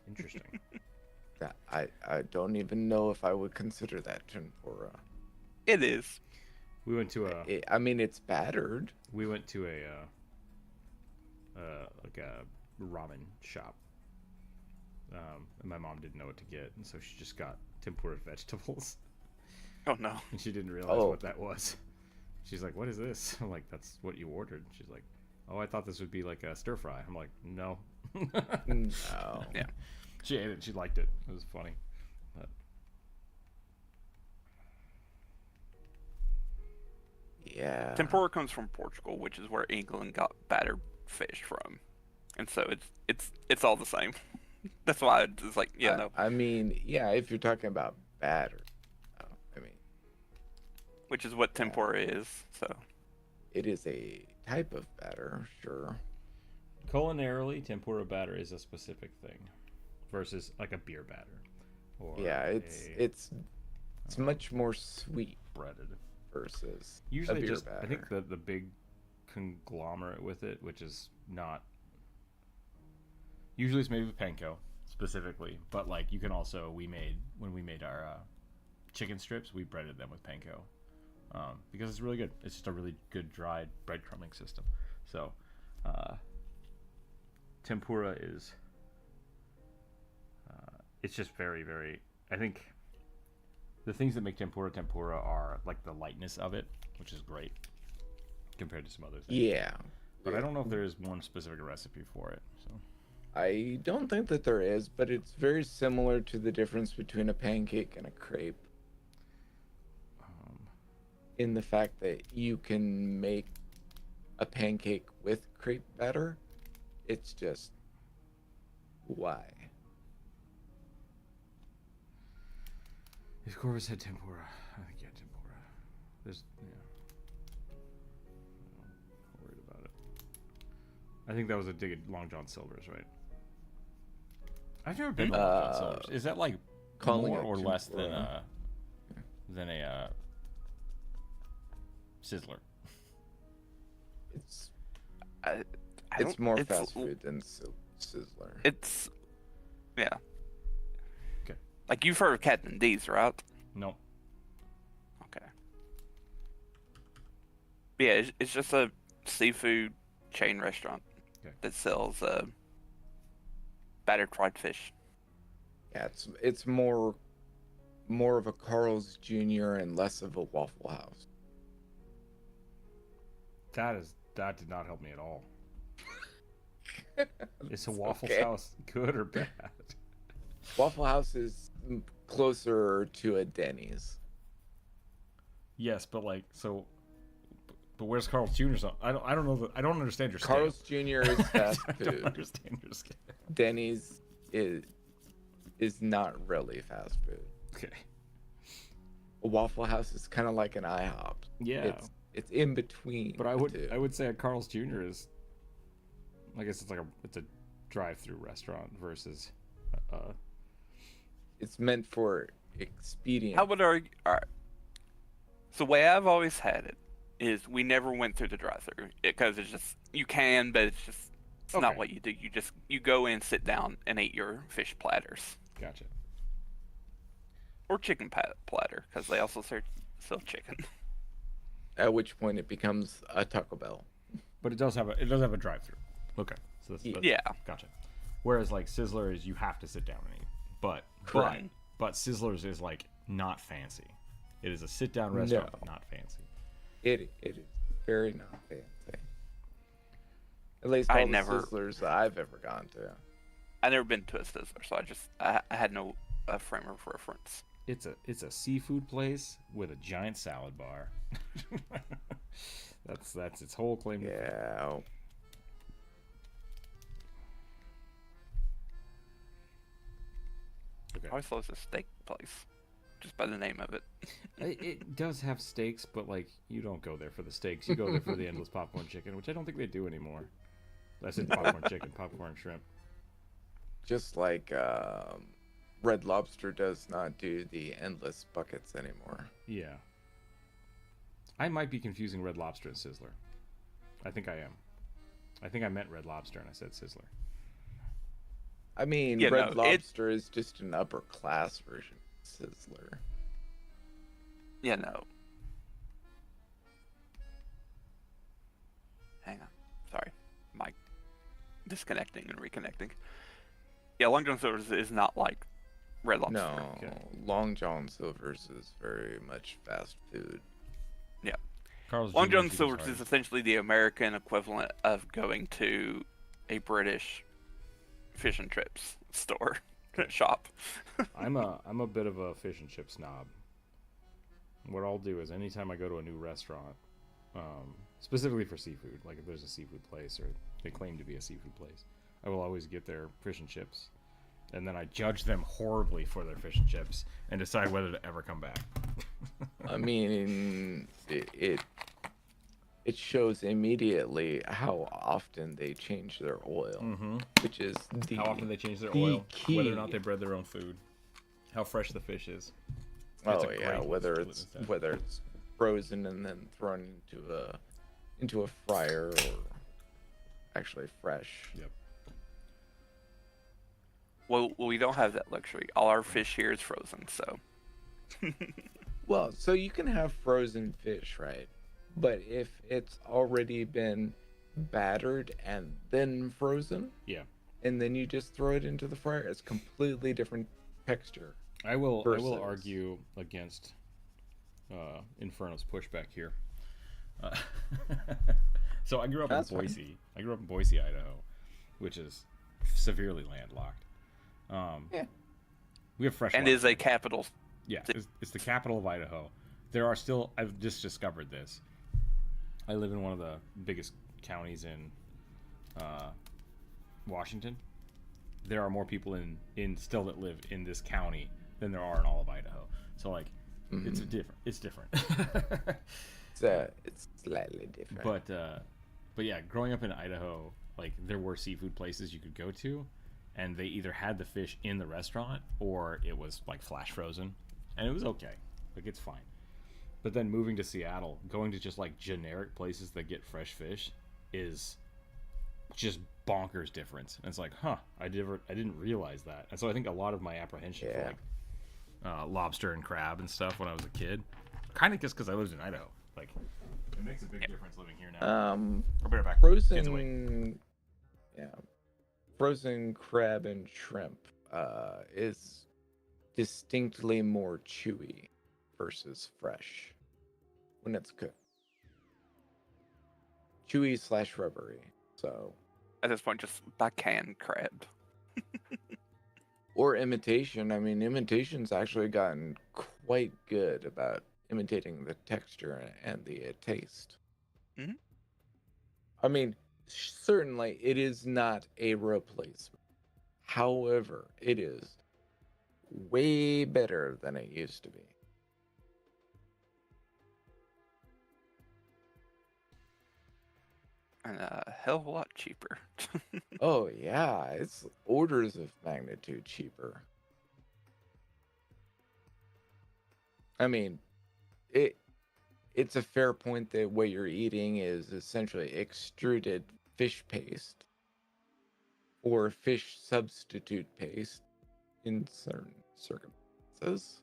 Interesting. Yeah, I don't even know if I would consider that tempura. It is. We went to a I mean, it's battered. like a ramen shop. And my mom didn't know what to get, and so she just got tempura vegetables, Oh no. and she didn't realize Oh. what that was. She's like, "What is this?" I'm like, "That's what you ordered." She's like, "Oh, I thought this would be like a stir fry." I'm like, "No." No. Yeah. She ate it. She liked it. It was funny. But Yeah. Tempura comes from Portugal, which is where England got battered fish from, and so it's all the same. That's why it's like, yeah, no. I mean, yeah, if you're talking about batter, I mean, Which is what tempura is. So it is a type of batter, sure. culinarily, tempura batter is a specific thing, versus like a beer batter. Or Yeah, it's much more sweet breaded. versus a Usually, beer just batter. I think the big conglomerate with it, which is not. Usually, it's made with panko specifically, but like you can also when we made our chicken strips, we breaded them with panko because it's really good. It's just a really good dried breadcrumbing system. So, tempura is. It's just very, very. I think the things that make tempura are like the lightness of it, which is great compared to some other things. Yeah. But I don't know if there is one specific recipe for it. So I don't think that there is, but it's very similar to the difference between a pancake and a crepe in the fact that you can make a pancake with crepe batter. It's just why? if Corvus had tempura, I think yeah, tempura. There's I'm not worried I think that was a dig at Long John Silver's, right? I've never been to Long John Silver's. Is that like Calling more it or too less than broad. a Sizzler? It's I it's don't- more fast food than Sizzler. It's yeah. Okay. Like you've heard of Captain D's, right? No. Okay. Yeah, it's just a seafood chain restaurant Okay. that sells battered fried fish. Yeah, it's more of a Carl's Jr. and less of a Waffle House. That did not help me at all. Is a Waffle okay. House good or bad? Waffle House is closer to a Denny's. Yes, but like so. But where's Carl's Jr.? I don't know. I don't understand your scale. Carl's Jr. is fast I don't food. understand your scale. Denny's is not really fast food. Okay. A Waffle House is kind of like an IHOP. Yeah. It's in between. But the two. I would say a Carl's Jr. is, I guess it's a drive-through restaurant versus, It's meant for expedient. How would argue? All right. So the way I've always had it is we never went through the drive-through because it's just you can, but it's just Okay. not what you do. You go in, sit down, and eat your fish platters Gotcha. or chicken platter because they also sell chicken. At which point it becomes a Taco Bell. But it does have a drive-through. Okay. So that's Yeah. Gotcha. Whereas like Sizzler is you have to sit down and eat. But Correct. but Sizzler's is like not fancy. It is a sit-down restaurant, No. but not fancy. It is very not fancy. At least I all the never- Sizzlers that I've ever gone to. I've never been to a Sizzler, so I had no frame of reference. It's a seafood place with a giant salad bar. that's its whole claim to fame. Yeah. Okay. I always thought it was a steak place, just by the name of it. It does have steaks, but like you don't go there for the steaks. You go there for the endless popcorn chicken, which I don't think they do anymore. I said popcorn chicken, popcorn shrimp. Just like Red Lobster does not do the endless buckets anymore. Yeah. I might be confusing Red Lobster and Sizzler. I think I am. I think I meant Red Lobster and I said Sizzler. I mean, Yeah, Red no, it- Lobster is just an upper class version of Sizzler. Yeah, no. Hang on. Sorry. Mic disconnecting and reconnecting. Yeah, Long John Silver's is not like Red Lobster. No, Okay. Long John Silver's is very much fast food. Carl's Long Jr. John keeps us Silver's hard. is essentially the American equivalent of going to a British fish and chips store shop. I'm a bit of a fish and chip snob. What I'll do is anytime I go to a new restaurant, specifically for seafood, like if there's a seafood place or they claim to be a seafood place, I will always get their fish and chips, and then I judge them horribly for their fish and chips and decide whether to ever come back. I mean, it shows immediately how often they change their oil, Mm-hmm. which is the How often they change their the oil, whether or key. not they bread their own food, how fresh the fish is. That's Oh a yeah, great whether litmus it's test. whether it's frozen and then thrown into a fryer or actually fresh. Yep. Well, we don't have that luxury. All our fish here is frozen, so. Well, so you can have frozen fish, right? But if it's already been battered and then frozen, Yeah. and then you just throw it into the fryer, it's completely different texture. I will Versus- argue against Inferno's pushback here. So I grew up That's in fine. Boise. I grew up in Boise, Idaho, which is severely landlocked. Yeah. We have fresh And water. is a capital. Yeah, it's the capital of Idaho. There are still, I've just discovered this. I live in one of the biggest counties in Washington. There are more people in still that live in this county than there are in all of Idaho. So like, it's different. It's different. It's slightly different. but yeah, growing up in Idaho, like there were seafood places you could go to, and they either had the fish in the restaurant or it was like flash frozen, and it was okay. Like it's fine. But then moving to Seattle, going to just like generic places that get fresh fish is just bonkers difference. And it's like, huh, I didn't realize that. And so I think a lot of my apprehension for like lobster and crab and stuff when I was a kid, kind of just because I lived in Idaho, like it makes a big difference living here now. I'll be right back. Kids awake. Frozen crab and shrimp is distinctly more chewy versus fresh when it's cooked. Chewy / rubbery. So At this point, just backhand crab. or imitation. I mean, imitation's actually gotten quite good about imitating the texture and the taste. Mm-hmm. I mean, certainly it is not a replacement. However, it is way better than it used to be. And a hell of a lot cheaper. Oh yeah, it's orders of magnitude cheaper. I mean, it's a fair point that what you're eating is essentially extruded fish paste or fish substitute paste in certain circumstances.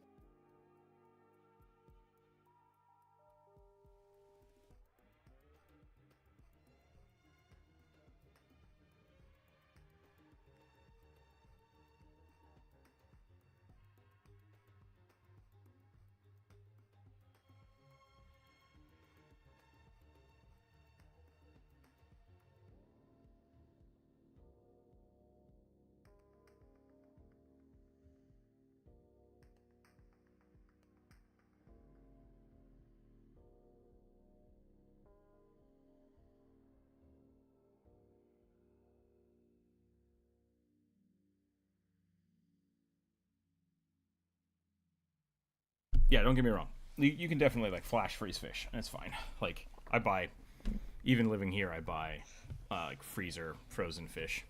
Yeah, don't get me wrong. You can definitely like flash freeze fish, and it's fine. Like I buy, even living here, I buy like freezer frozen fish.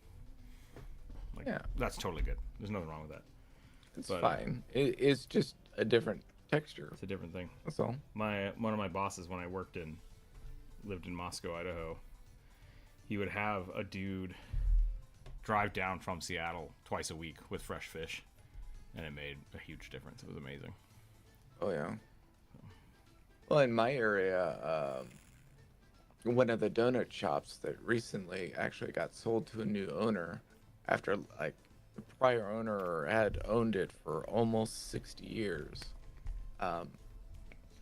Like, Yeah, that's totally good. There's nothing wrong with that. it's fine. It's just a different texture. It's a different thing. That's all. One of my bosses when I lived in Moscow, Idaho, he would have a dude drive down from Seattle twice a week with fresh fish, and it made a huge difference. It was amazing. Oh yeah. Well, in my area, one of the donut shops that recently actually got sold to a new owner after like the prior owner had owned it for almost 60 years.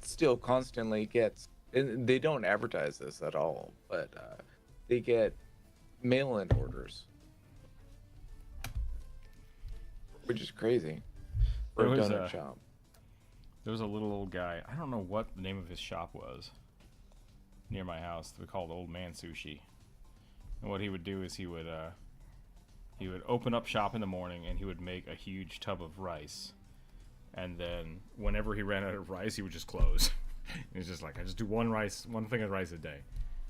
Still constantly gets, and they don't advertise this at all, but they get mail-in orders, which is crazy for a donut shop. There was a little old guy. I don't know what the name of his shop was near my house. We called Old Man Sushi. And what he would do is he would open up shop in the morning and he would make a huge tub of rice. And then whenever he ran out of rice, he would just close. He was just like, I just do one thing of rice a day.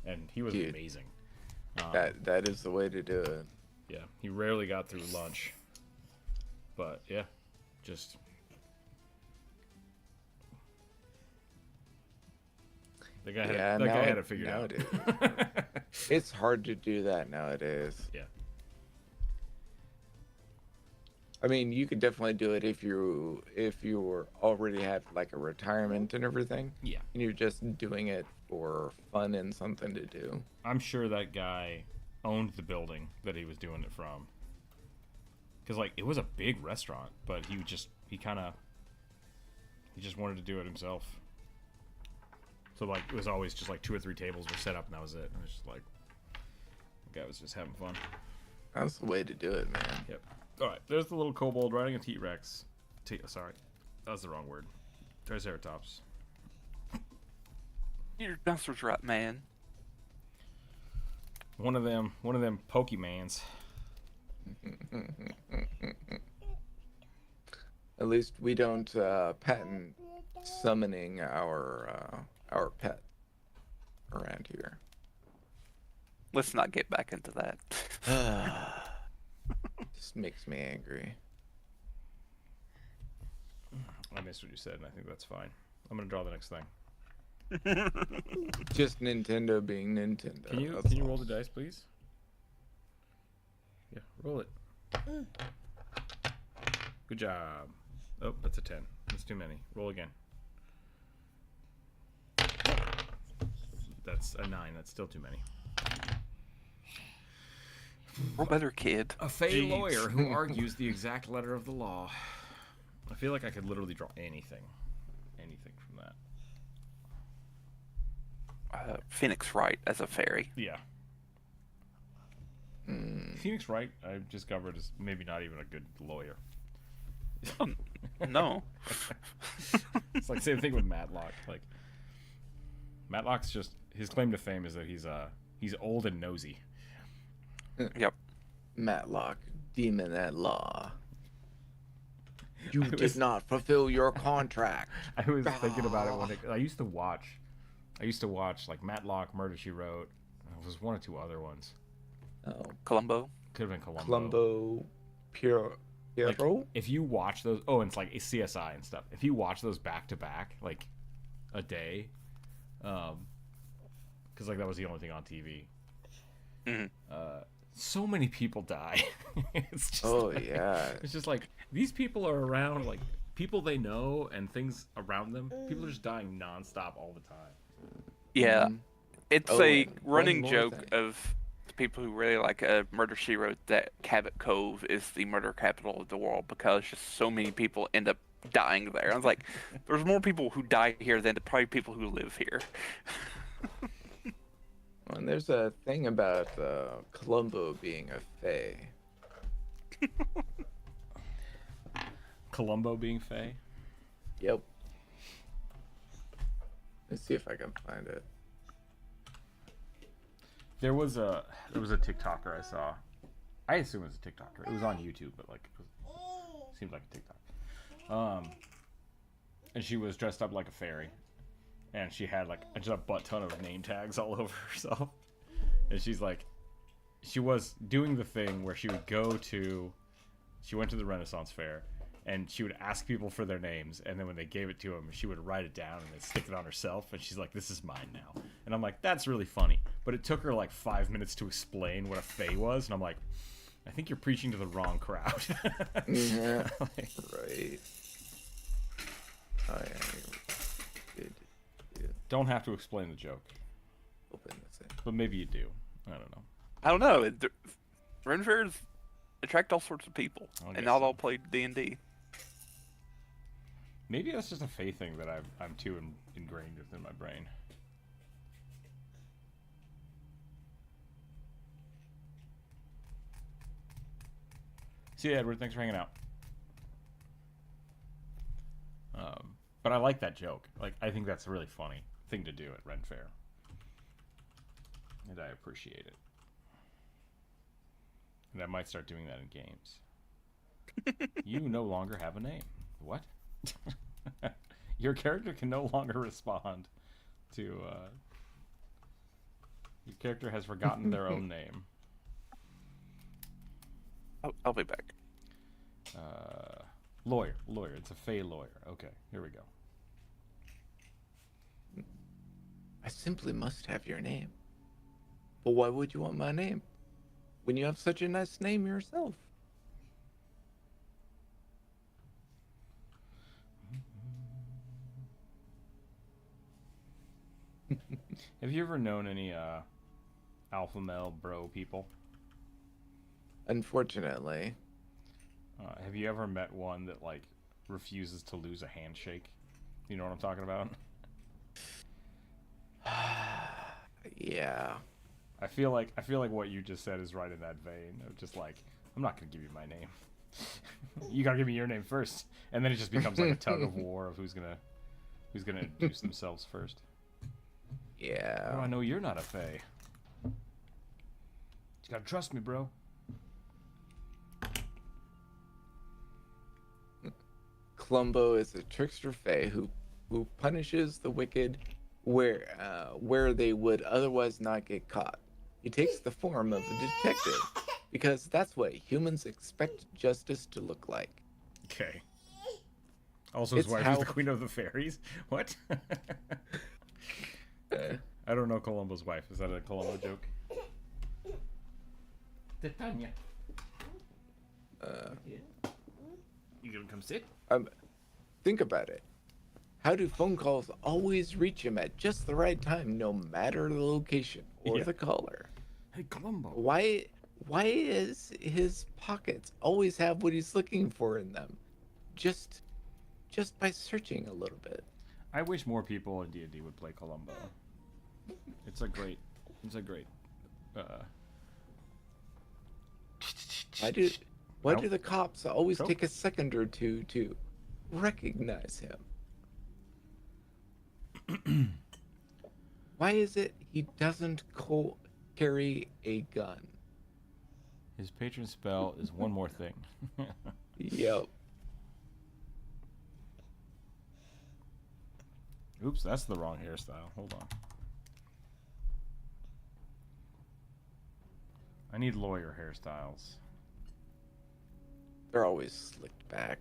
And he was amazing. That is the way to do it. Yeah, he rarely got through lunch. But yeah, just... The guy had it figured out. It's hard to do that nowadays. Yeah. I mean, you could definitely do it if you already have like a retirement and everything. Yeah. And you're just doing it for fun and something to do. I'm sure that guy owned the building that he was doing it from. Because like it was a big restaurant, but he just wanted to do it himself. So like it was always just like 2 or 3 tables were set up and that was it. And it was just like the guy was just having fun. That's the way to do it, man. Yep. All right, there's the little kobold riding a T-Rex. Sorry, that was the wrong word. Triceratops. Your dinosaurs right, man. One of them Pokemans. At least we don't patent summoning our pet around here. Let's not get back into that. Just makes me angry. I missed what you said, and I think that's fine. I'm gonna draw the next thing. Just Nintendo being Nintendo. Can you that's all. roll the dice, please? Yeah, roll it. Good job. Oh, that's a 10. That's too many. Roll again. That's a 9. That's still too many. Roll better, kid. A fey lawyer who argues the exact letter of the law. I feel like I could literally draw anything. Anything from that. Phoenix Wright as a fairy. Yeah. Phoenix Wright, I've discovered, is maybe not even a good lawyer. No. It's like same thing with Matlock. Like Matlock's just his claim to fame is that he's old and nosy. Yep. Matlock, demon at law. You did not fulfill your contract. I was thinking about it when I used to watch like Matlock, Murder She Wrote. There was one or two other ones. Oh, Columbo. Could have been Columbo. Columbo, Piero. Like, if you watch those, and it's like CSI and stuff. If you watch those back to back, like a day, because like that was the only thing on TV. So many people die. It's just Yeah. It's just like these people are around, like people they know and things around them. People are just dying nonstop all the time. Yeah. It's a and running one more joke thing. of the people who really like Murder She Wrote that Cabot Cove is the murder capital of the world because just so many people end up dying there. I was like, there's more people who die here than probably people who live here. And there's a thing about Columbo being a fae. Columbo being Faye. Yep. Let's see if I can find it. There was a TikToker I saw. I assume it was a TikToker. It was on YouTube, but like it seemed like a TikTok. And she was dressed up like a fairy, and she had like just a butt ton of name tags all over herself. And she's like, she was doing the thing where she went to the Renaissance Fair, and she would ask people for their names, and then when they gave it to him, she would write it down and then stick it on herself, and she's like, this is mine now. And I'm like, that's really funny. But it took her like 5 minutes to explain what a fae was, and I'm like, I think you're preaching to the wrong crowd. Yeah. Right. Oh, yeah. Don't have to explain the joke, Open this thing. but maybe you do. I don't know. I don't know. Ren fairs attract all sorts of people, I guess and not so. all play D&D. Maybe that's just a fae thing that I'm too ingrained within my brain. See you, Edward. Thanks for hanging out. But I like that joke. Like, I think that's a really funny thing to do at Ren Fair, and I appreciate it. And I might start doing that in games. You no longer have a name. What? Your character can no longer respond to. Your character has forgotten their own name. I'll be back. Lawyer. It's a fey lawyer. Okay, here we go. I simply must have your name. But why would you want my name when you have such a nice name yourself? Have you ever known any alpha male bro people? Unfortunately. Have you ever met one that like refuses to lose a handshake? You know what I'm talking about? Yeah. I feel like what you just said is right in that vein of just like, I'm not gonna give you my name. You gotta give me your name first, and then it just becomes like a tug of war of who's gonna introduce themselves first. Yeah. How do I know you're not a fae? You gotta trust me, bro. Columbo is a trickster fae who punishes the wicked where they would otherwise not get caught. he takes the form of a detective because that's what humans expect justice to look like. Okay. Also, his It's wife how- is the queen of the fairies. What? I don't know Columbo's wife. Is that a Columbo joke? Titania. You gonna come sit? Think about it. How do phone calls always reach him at just the right time, no matter the location or Yeah. the caller? Hey, Columbo. Why is his pockets always have what he's looking for in them? Just by searching a little bit. I wish more people in D&D would play Columbo. It's a great. Why do the cops always Choke? take a second or two to recognize him? Why is it he doesn't carry a gun? His patron spell is one more thing. Yep. Oops, that's the wrong hairstyle. Hold on. I need lawyer hairstyles. They're always slicked back.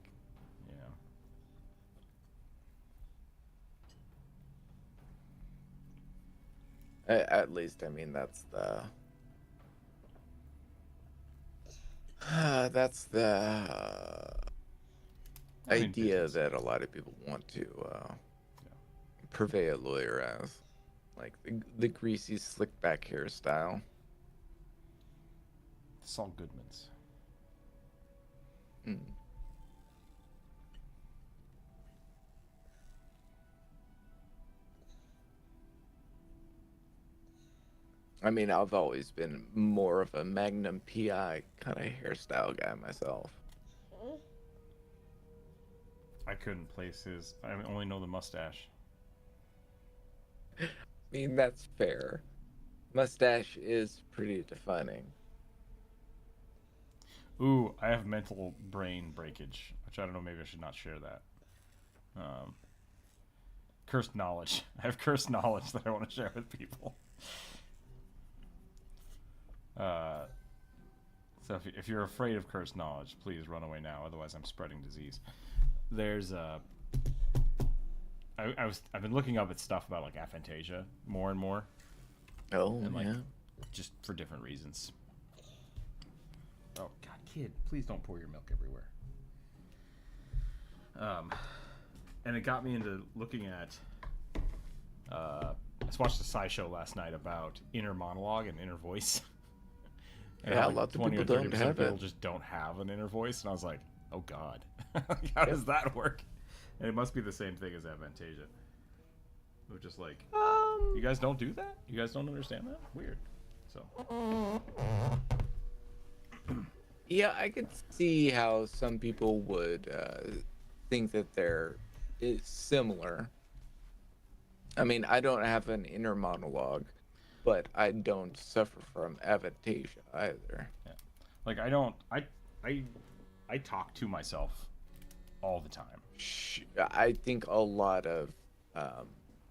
Yeah. At least, I mean, that's the I mean, idea business. that a lot of people want to purvey a lawyer as, like the greasy, slick back hairstyle. Saul Goodman's. Mm. I mean, I've always been more of a Magnum PI kind of hairstyle guy myself. I couldn't place his. I only know the mustache. I mean, that's fair. Mustache is pretty defining. Ooh, I have mental brain breakage, which I don't know. Maybe I should not share that. Cursed knowledge. I have cursed knowledge that I want to share with people. So if you're afraid of cursed knowledge, please run away now. Otherwise, I'm spreading disease. There's I've been looking up at stuff about like aphantasia more and more. Oh, And like, yeah. just for different reasons. Oh God, kid, please don't pour your milk everywhere. And it got me into looking at. I just watched a SciShow last night about inner monologue and inner voice. And Yeah, how, lots of 20 people or 30% don't have of people it. just don't have an inner voice, and I was like, oh God, how does that work? And it must be the same thing as aphantasia. Which is like, you guys don't do that? You guys don't understand that? Weird. So. Yeah, I could see how some people would think that they're similar. I mean, I don't have an inner monologue, but I don't suffer from aphantasia either. Yeah. Like I talk to myself all the time. I think a lot of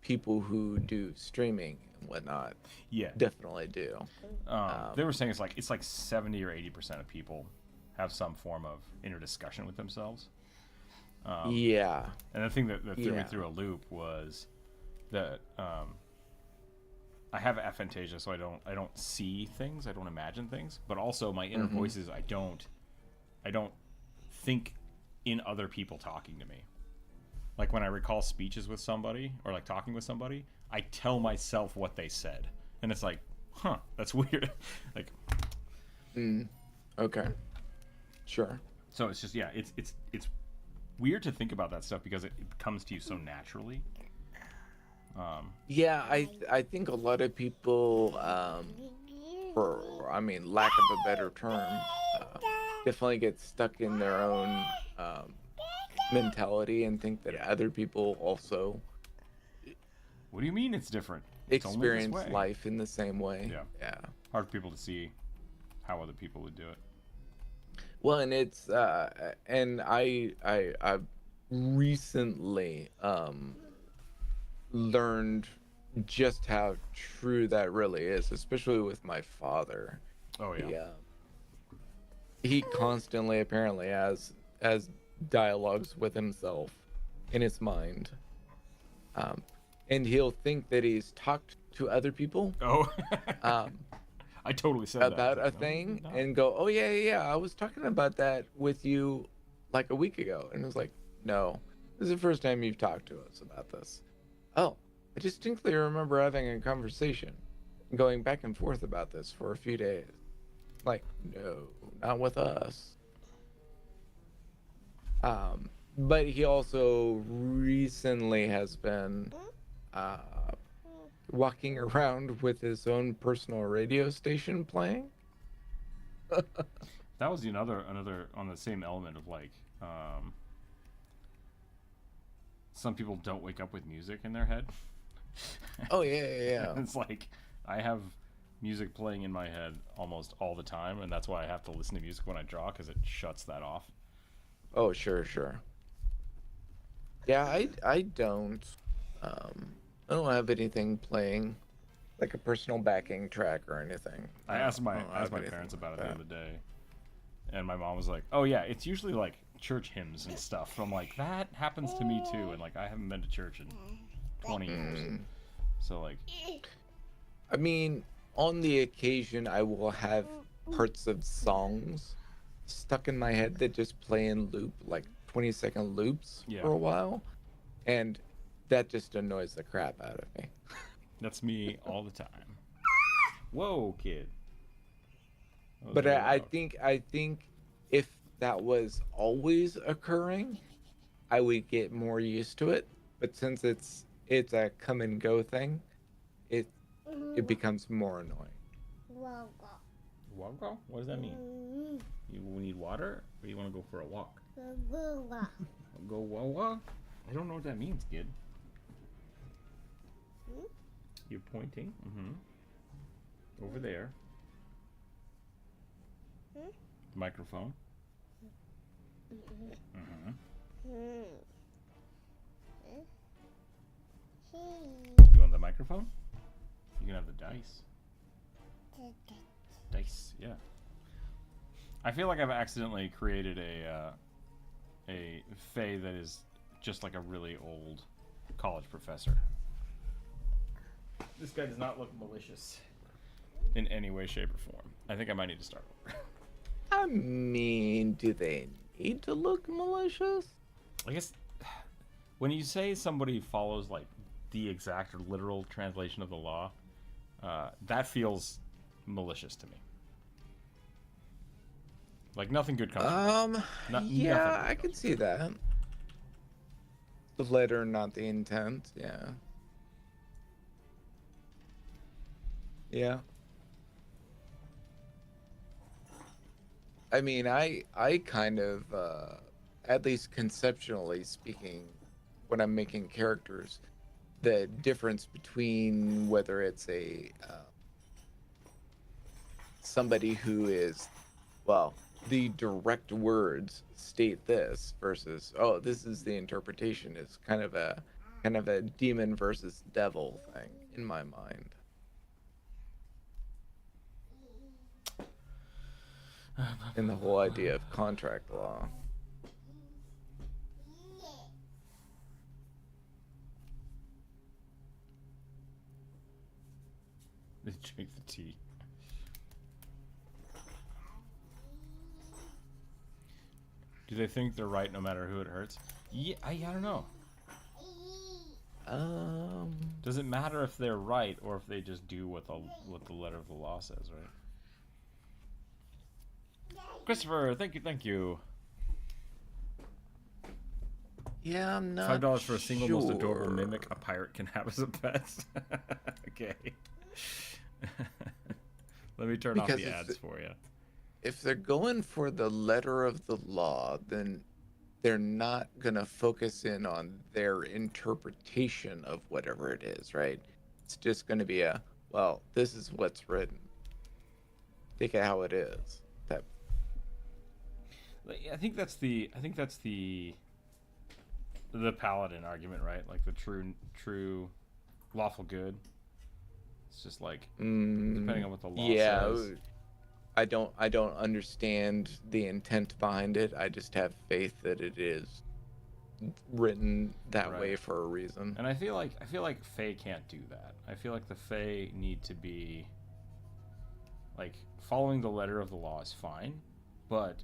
people who do streaming and whatnot Yeah. definitely do. They were saying it's like 70 or 80% of people have some form of inner discussion with themselves. Yeah. And the thing that threw me Yeah. through a loop was that I have aphantasia, so I don't see things, I don't imagine things, but also my inner voices, I don't think in other people talking to me. Like when I recall speeches with somebody or like talking with somebody, I tell myself what they said, and it's like, huh, that's weird. Like, Okay. Sure. so it's just it's weird to think about that stuff because it comes to you so naturally. Yeah, I think a lot of people, for lack of a better term, definitely get stuck in their own mentality and think that other people also What do you mean it's different? It's only this experience way. life in the same way. Yeah. Yeah. Hard for people to see how other people would do it. Well, and it's and I recently learned just how true that really is, especially with my father. Oh yeah. He constantly apparently has dialogues with himself in his mind, and he'll think that he's talked to other people Oh. um, I totally said about that. a No, you thing did not. and go, oh yeah, I was talking about that with you like a week ago, and it was like, no, this is the first time you've talked to us about this. Oh, I distinctly remember having a conversation, going back and forth about this for a few days. Like, no, not with us. But he also recently has been uh, walking around with his own personal radio station playing. That was another on the same element of like, some people don't wake up with music in their head. Oh yeah. It's like I have music playing in my head almost all the time, and that's why I have to listen to music when I draw because it shuts that off. Oh sure. Yeah, I don't. I don't have anything playing, like a personal backing track or anything. I asked my don't have anything parents about like it the that. other day, and my mom was like, "Oh yeah, it's usually like church hymns and stuff." So I'm like, "That happens to me too," and like I haven't been to church in 20 years, so like, I mean, on the occasion, I will have parts of songs stuck in my head that just play in loop, like 20-second loops yeah, for a while, and that just annoys the crap out of me. that's me all the time. Whoa, kid. That was But very I loud. think if that was always occurring, I would get more used to it. But since it's a come and go thing, it it becomes more annoying. Walk. What does that mean? You need water, or you want to go for a walk? Go wawa? I don't know what that means, kid. You're pointing. Over there. Microphone. You want the microphone? You can have the dice. Dice, yeah. I feel like I've accidentally created a fae that is just like a really old college professor. This guy does not look malicious in any way, shape, or form. I think I might need to start over. I mean, do they need to look malicious? I guess when you say somebody follows like the exact or literal translation of the law, that feels malicious to me. Like nothing good comes from it. Yeah, Nothing I good can comes see that. The letter, not the intent. Yeah. Yeah. I mean, I kind of, at least conceptually speaking, when I'm making characters, the difference between whether it's a somebody who is, well, the direct words state this versus, oh, this is the interpretation, is kind of a demon versus devil thing in my mind. In the whole idea of contract law. They drink the tea. Do they think they're right no matter who it hurts? Yeah, I don't know. Does it matter if they're right or if they just do what the letter of the law says, right? Christopher, thank you. Yeah, I'm not $5 for a single most adorable sure. mimic a pirate can have as a pet. Okay. Let me turn off Because the ads for you. if they're going for the letter of the law, then they're not going to focus in on their interpretation of whatever it is, right? It's just going to be a, well, this is what's written. Take it how it is. That I think that's the paladin argument, right? Like the true lawful good. It's just like depending on what the law yeah, says. I don't understand the intent behind it. I just have faith that it is written that way Right. for a reason. And I feel like Fae can't do that. I feel like the Fae need to be like following the letter of the law is fine, but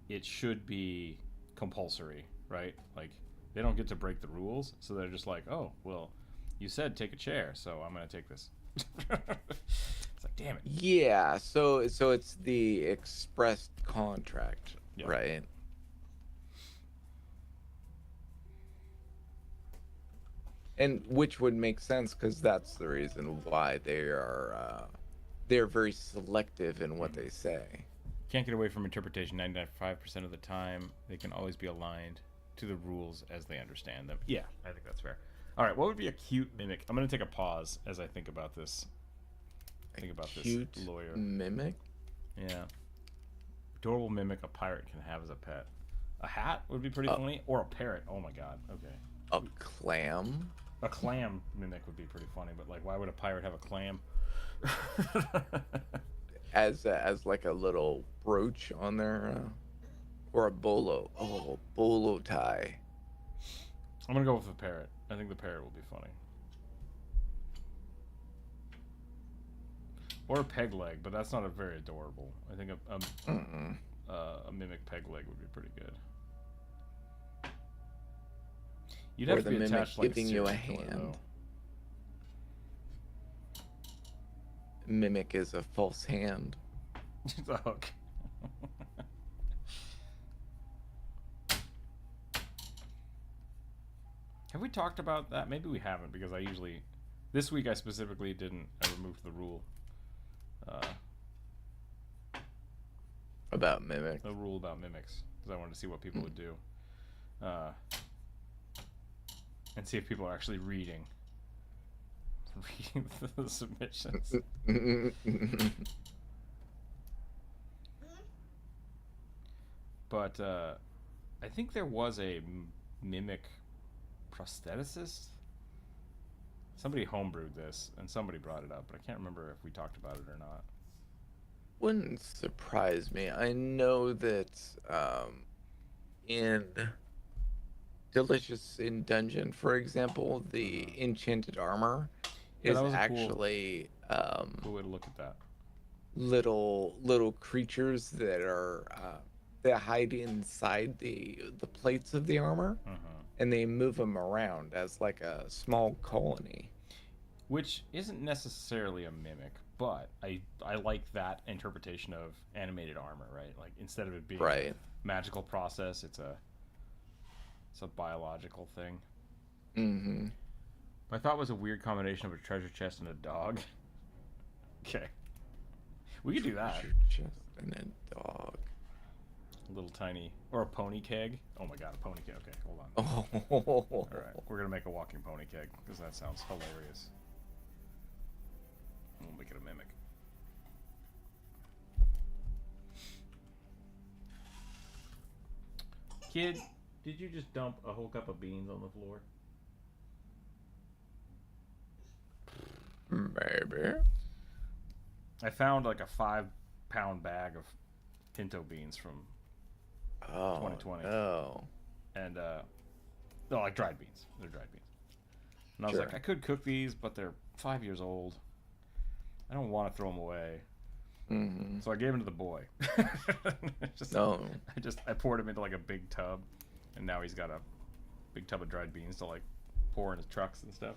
it should be compulsory, right? Like they don't get to break the rules, so they're just like, oh, well, you said take a chair, so I'm gonna take this. It's like, damn it. Yeah, so it's the expressed contract, Yeah. right? And which would make sense because that's the reason why they're very selective in what they say. Can't get away from interpretation 95% of the time. They can always be aligned to the rules as they understand them. Yeah, I think that's fair. All right, what would be a cute mimic? I'm going to take a pause as I think about this. Cute This lawyer. mimic? Yeah. Adorable mimic a pirate can have as a pet. A hat would be pretty funny. Or a parrot. Oh my god. Okay. A clam? A clam mimic would be pretty funny, but like, why would a pirate have a clam? As like a little brooch on their or a bolo. Oh, bolo tie. I'm gonna go with the parrot. I think the parrot will be funny. Or a peg leg, but that's not a very adorable. I think a mimic peg leg would be pretty good. You'd have Or to the be mimic attached like giving you a serial killer, hand. though. Mimic is a false hand. The hook. Have we talked about that? Maybe we haven't, because I usually... This week I specifically didn't. I removed the rule. About mimic. The rule about mimics, because I wanted to see what people would do. And see if people are actually reading the submissions. But I think there was a mimic prostheticist. Somebody homebrewed this, and somebody brought it up, but I can't remember if we talked about it or not. Wouldn't surprise me. I know that in Delicious in Dungeon, for example, the enchanted armor Yeah, is that was a actually cool way to look at that. little creatures that are that hide inside the plates of the armor, and they move them around as like a small colony. Which isn't necessarily a mimic, but I like that interpretation of animated armor, right? Like instead of it being Right. a magical process, it's a biological thing. Mm-hmm. My thought was a weird combination of a treasure chest and a dog. Okay. We could do that. Treasure chest and a dog. A little tiny... Or a pony keg. Oh my god, a pony keg. Okay, hold on. Oh. Alright, we're gonna make a walking pony keg, because that sounds hilarious. We'll make it a mimic. Kid, did you just dump a whole cup of beans on the floor? Maybe. I found like a 5-pound bag of pinto beans from Oh, 2020. no. And they're like dried beans. They're dried beans. And I was Sure. like, I could cook these, but they're 5 years old. I don't want to throw them away. Mm-hmm. So I gave them to the boy. Just, No. I poured him into like a big tub, and now he's got a big tub of dried beans to like pour in his trucks and stuff.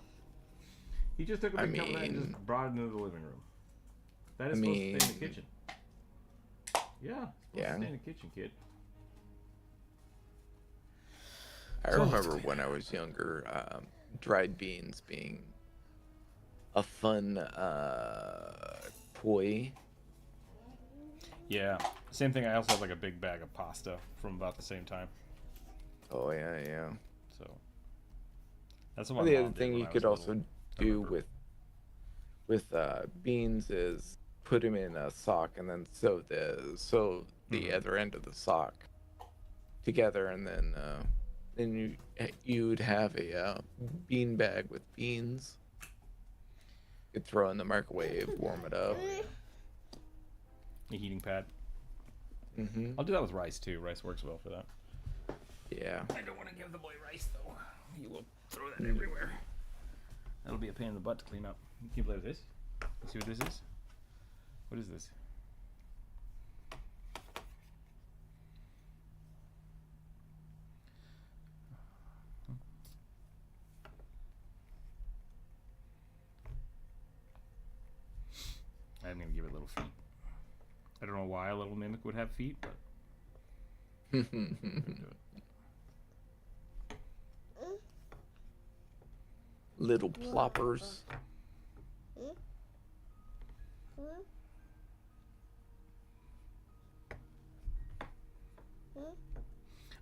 He just took a big tub of that and just brought it into the living room. That is supposed to stay in the kitchen. Yeah, it's supposed to stay in the kitchen, kid. I remember when I was younger, dried beans being a fun toy. Yeah, same thing. I also have like a big bag of pasta from about the same time. Oh yeah. So that's Well, the other thing you could also do with beans is put them in a sock and then sew the other end of the sock together, and then you would have a bean bag with beans. could throw in the microwave, warm it up. A heating pad. Mm-hmm. I'll do that with rice too. Rice works well for that. Yeah. I don't want to give the boy rice though. He will throw that everywhere. That'll be a pain in the butt to clean up. Can you play with this? See what this is? What is this? I'm gonna give it little feet. I don't know why a little mimic would have feet, but I'm gonna do it. Little ploppers.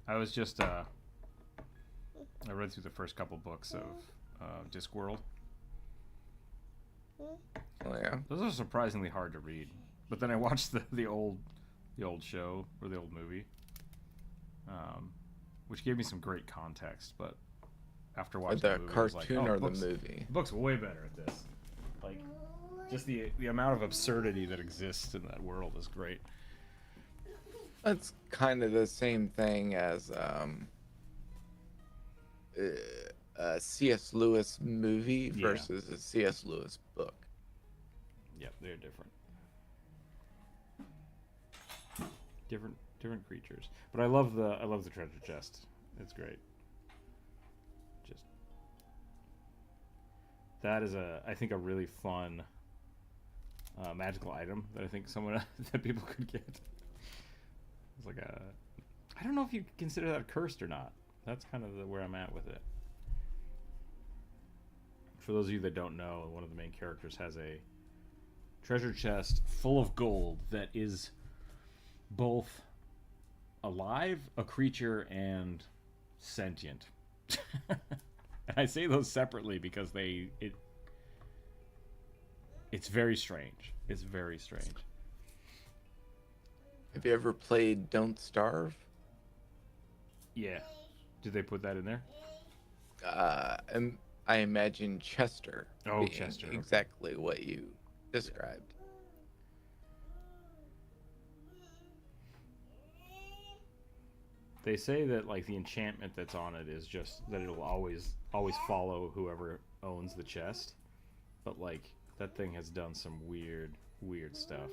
I was just I read through the first couple books of Discworld. Oh yeah. Those are surprisingly hard to read. But then I watched the old show or the old movie, which gave me some great context. But after watching The movie, I was like, cartoon oh, or the book's- movie? The book's way better at this. Like, just the amount of absurdity that exists in that world is great. That's kind of the same thing as a C.S. Lewis movie Yeah. versus a C.S. Lewis book. Yep, they're different. Different creatures. But I love the treasure chest. It's great. Just that is I think a really fun magical item that I think that people could get. It's like I don't know if you consider that cursed or not. That's kind of where I'm at with it. For those of you that don't know, one of the main characters has a treasure chest full of gold that is both alive, a creature, and sentient. And I say those separately because it's very strange. It's very strange. Have you ever played Don't Starve? Yeah. Did they put that in there? I imagine Chester. Oh, being Chester, okay. Exactly what you described. They say that like the enchantment that's on it is just that it'll always follow whoever owns the chest. But like that thing has done some weird stuff.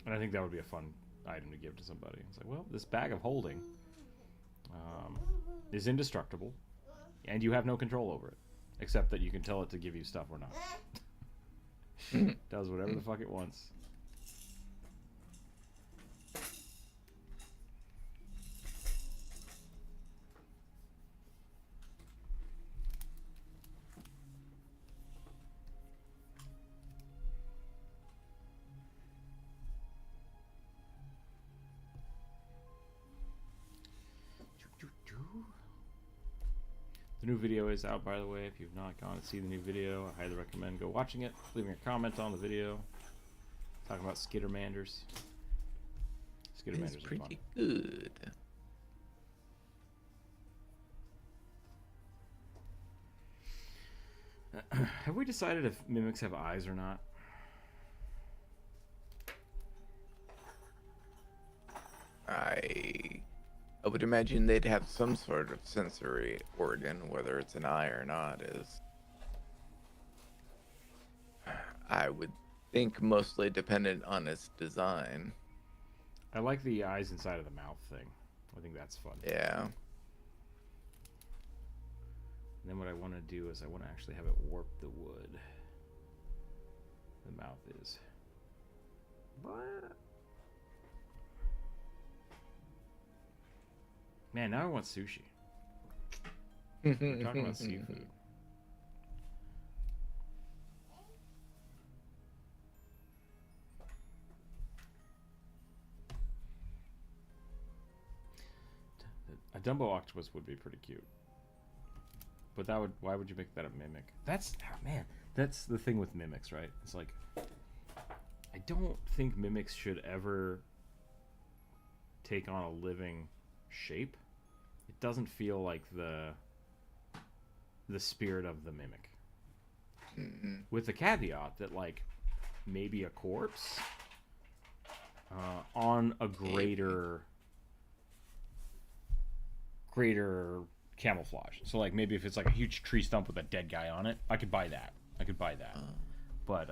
And I think that would be a fun item to give to somebody. It's like, well, this bag of holding is indestructible, and you have no control over it, except that you can tell it to give you stuff or not. Does whatever the fuck it wants. The new video is out, by the way. If you've not gone to see the new video, I highly recommend go watching it, leaving a comment on the video, talking about Skittermanders. Skittermanders It's are pretty fun. good. Have we decided if mimics have eyes or not? I would imagine they'd have some sort of sensory organ, whether it's an eye or not, is I would think mostly dependent on its design. I like the eyes inside of the mouth thing. I think that's fun. Yeah. And then what I want to do is I want to actually have it warp the wood. The mouth is. Man, now I want sushi. We're talking about seafood. A Dumbo octopus would be pretty cute. But why would you make that a mimic? That's the thing with mimics, right? It's like I don't think mimics should ever take on a living shape. It doesn't feel like the spirit of the mimic. Mm-mm. With the caveat that, like, maybe a corpse on a greater camouflage. So, like, maybe if it's like a huge tree stump with a dead guy on it, I could buy that. But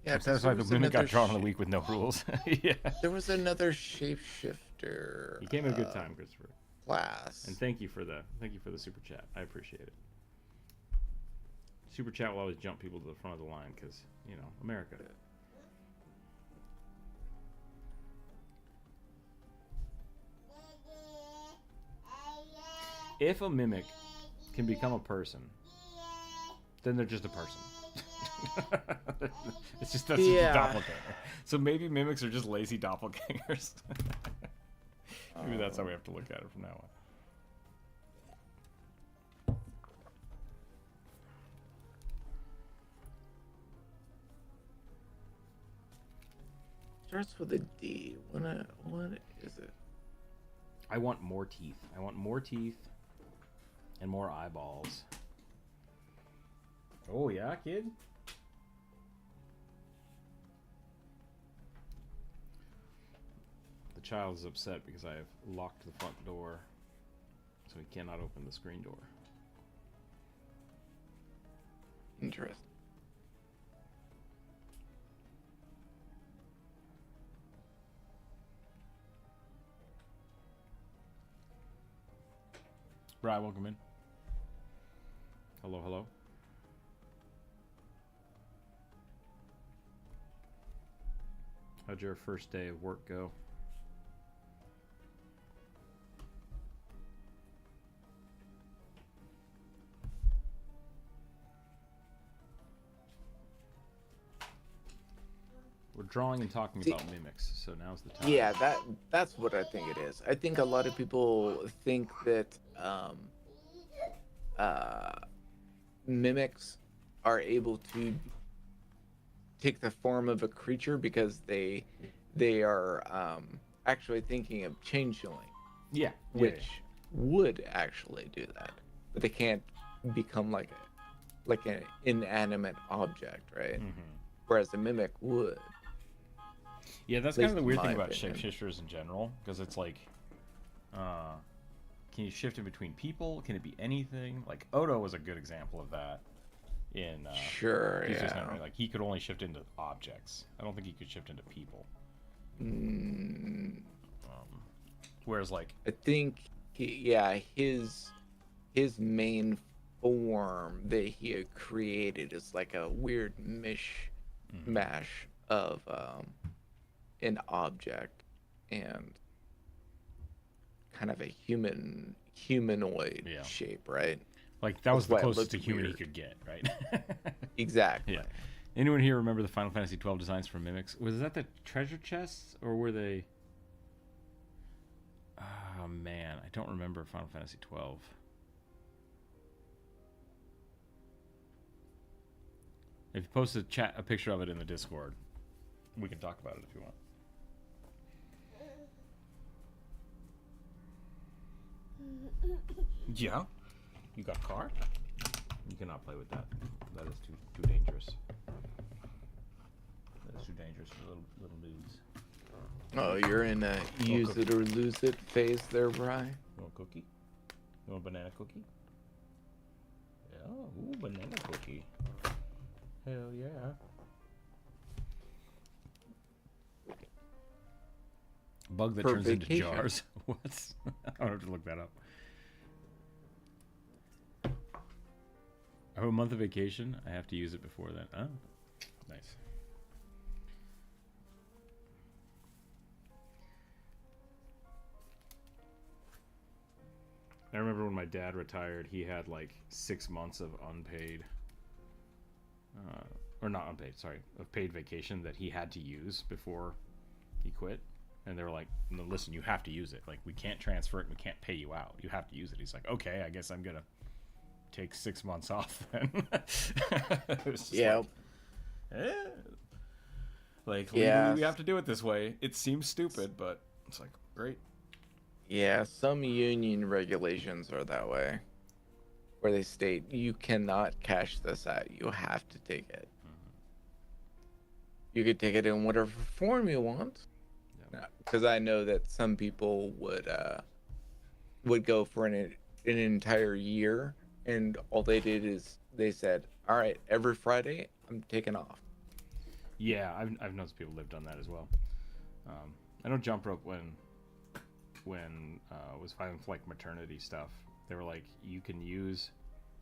Yeah, I'm satisfied the mimic got drawn on the week with no rules. Yeah. There was another shapeshifter. You came at a good time, Christopher. Class. And thank you for the super chat. I appreciate it. Super chat will always jump people to the front of the line because, you know, America. If a mimic can become a person, then they're just a person. It's just that's just a doppelganger. So maybe mimics are just lazy doppelgangers. Maybe that's how we have to look at it from now on. Starts with a D. What is it? I want more teeth. I want more teeth and more eyeballs. Oh yeah, kid. The child is upset because I have locked the front door, so he cannot open the screen door. Interesting. Brian, welcome in. Hello, hello. How'd your first day of work go? We're drawing and talking about mimics, so now's the time. Yeah, that's what I think it is. I think a lot of people think that mimics are able to take the form of a creature because they are actually thinking of changeling. Yeah. Which would actually do that, but they can't become like an inanimate object, right? Mm-hmm. Whereas a mimic would. Yeah, that's kind of the weird thing about shapeshifters in general, because it's like, can you shift in between people? Can it be anything? Like Odo was a good example of that. In sure, yeah. Like he could only shift into objects. I don't think he could shift into people. Whereas, like, I think his main form that he had created is like a weird mishmash of an object and kind of a humanoid shape, right? Like that was the closest to human he could get, right? Exactly. Yeah. Anyone here remember the Final Fantasy 12 designs for mimics? Was that the treasure chests, or were they? Oh man, I don't remember Final Fantasy 12. If you post a picture of it in the Discord, we can talk about it if you want. Yeah. You got a car? You cannot play with that. That is too dangerous. That is too dangerous for little dudes. Oh, you're in a use it or lose it phase there, Brian? You want a cookie? You want a banana cookie? Yeah, ooh, banana cookie. Hell yeah. Bug that turns into jars. What? I'll have to look that up. I have a month of vacation. I have to use it before then. Oh, nice. I remember when my dad retired, he had like 6 months of unpaid, or not unpaid, sorry, of paid vacation that he had to use before he quit. And they were like, no, listen, you have to use it. Like, we can't transfer it and we can't pay you out. You have to use it. He's like, okay, I guess I'm going to take 6 months off then. It's just Yeah. Like Yeah. legally we have to do it this way. It seems stupid, but it's like, great. Yeah, some union regulations are that way, where they state you cannot cash this out. You have to take it. You could take it in whatever form you want. Because I know that some people would go for an entire year, and all they did is they said, "All right, every Friday I'm taking off." Yeah, I've noticed people have done that as well. I know jump rope when was filing for like maternity stuff. They were like, you can use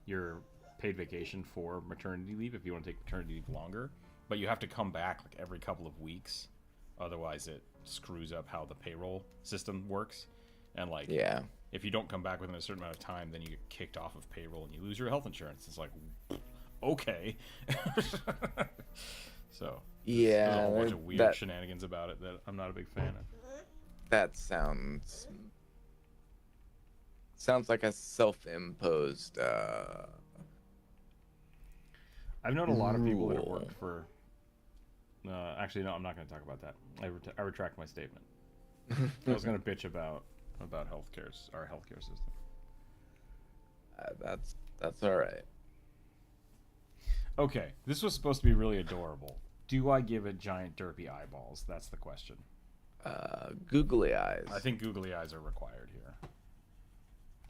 your paid vacation for maternity leave if you want to take maternity leave longer, but you have to come back like every couple of weeks, otherwise it screws up how the payroll system works. And like, Yeah. if you don't come back within a certain amount of time, then you get kicked off of payroll and you lose your health insurance. It's like, okay. So Yeah, there's a whole bunch of weird shenanigans about it that I'm not a big fan of. that sounds like a self-imposed I've known a lot of people that have rule. worked for. Actually, no, I'm not going to talk about that. I retract my statement. I was going to bitch about our healthcare system. That's all right. Okay, this was supposed to be really adorable. Do I give it giant derpy eyeballs? That's the question. Googly eyes. I think googly eyes are required here.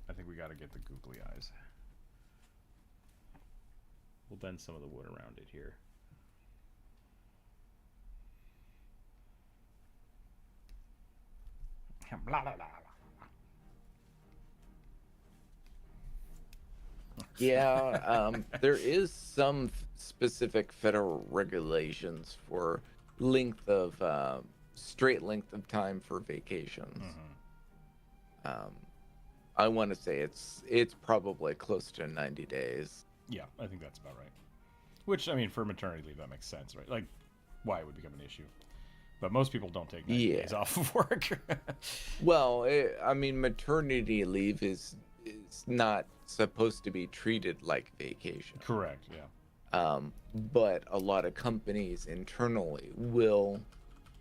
I think we got to get the googly eyes. We'll bend some of the wood around it here. Blah, blah, blah, blah. Yeah, there is some specific federal regulations for straight length of time for vacations. I want to say it's probably close to 90 days. Yeah, I think that's about right. Which, I mean, for maternity leave, that makes sense, right? Like, why it would become an issue. But most people don't take 90 days off of work. Well, I mean, maternity leave is not supposed to be treated like vacation. Correct, yeah. But a lot of companies internally will,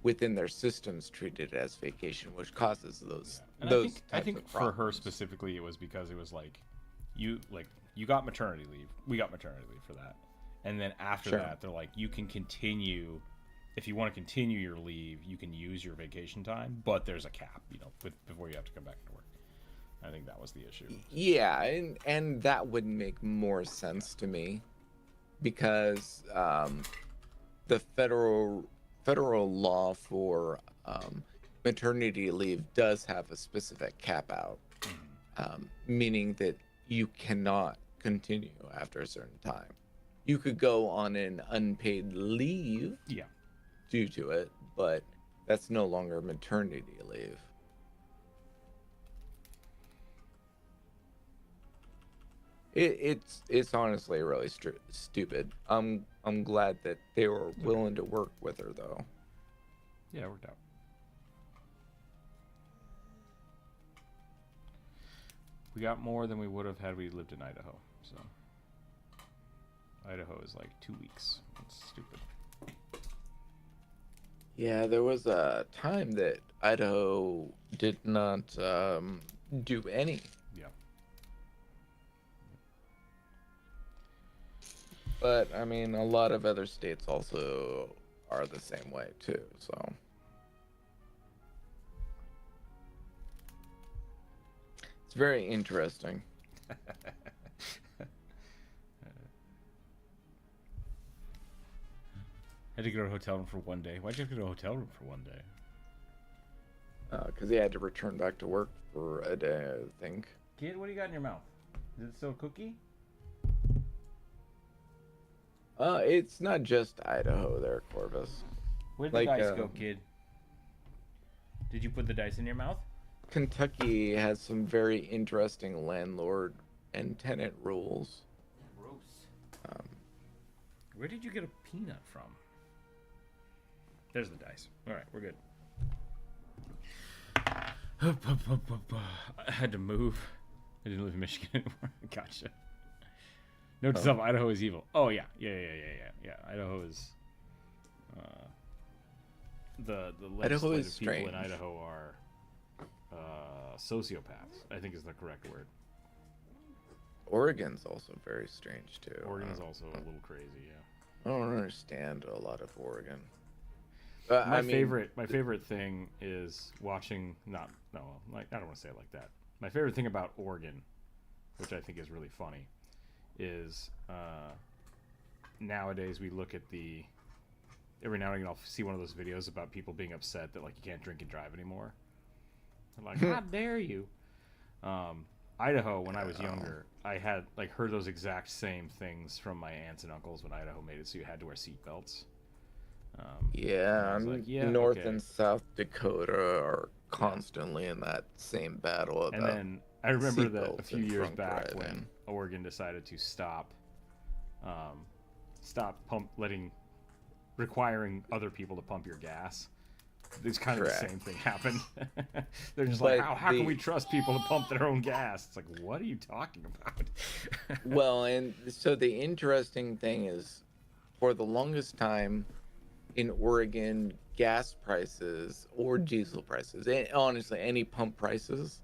within their systems, treat it as vacation, which causes those And those I types think of for her problems. specifically, it was because it was like you got maternity leave. We got maternity leave for that. And then after Sure. that, they're like, you can continue. If you want to continue your leave, you can use your vacation time, but there's a cap, before you have to come back to work. I think that was the issue. Yeah, and that would make more sense to me, because the federal law for maternity leave does have a specific cap out, meaning that you cannot continue after a certain time. You could go on an unpaid leave Yeah. due to it, but that's no longer maternity leave. It's honestly really stupid. I'm glad that they were willing to work with her, though. Yeah, it worked out. We got more than we would have had we lived in Idaho. So Idaho is like 2 weeks. It's stupid. Yeah, there was a time that Idaho did not do any. Yeah. But I mean, a lot of other states also are the same way too. So it's very interesting. I had to go to a hotel room for one day. Why'd you have to go to a hotel room for one day? Because he had to return back to work for a day, I think. Kid, what do you got in your mouth? Is it still a cookie? It's not just Idaho there, Corvus. Where'd the dice go, kid? Did you put the dice in your mouth? Kentucky has some very interesting landlord and tenant rules. Gross. Where did you get a peanut from? There's the dice. All right, we're good. I had to move. I didn't live in Michigan anymore. Gotcha. Note to self: Idaho is evil. Oh yeah. Idaho is. The Idaho legislative is people in strange. Idaho are sociopaths. I think is the correct word. Oregon's also very strange too. Oregon is also a little crazy. Yeah. I don't understand a lot of Oregon. My favorite thing is watching. I don't want to say it like that. My favorite thing about Oregon, which I think is really funny, is nowadays we look at every now and again I'll see one of those videos about people being upset that like you can't drink and drive anymore. I'm like, how dare you? Idaho, when I was younger, I had like heard those exact same things from my aunts and uncles when Idaho made it so you had to wear seatbelts. Yeah, like, yeah, North okay. and South Dakota are constantly in that same battle about. And then I remember that a seatbelts few and years drunk back when driving. Oregon decided to stop requiring other people to pump your gas. It's kind of Correct. the same thing happened. They're just But like, how can we trust people to pump their own gas? It's like, what are you talking about? Well, and so the interesting thing is, for the longest time in Oregon, gas prices or diesel prices, and honestly, any pump prices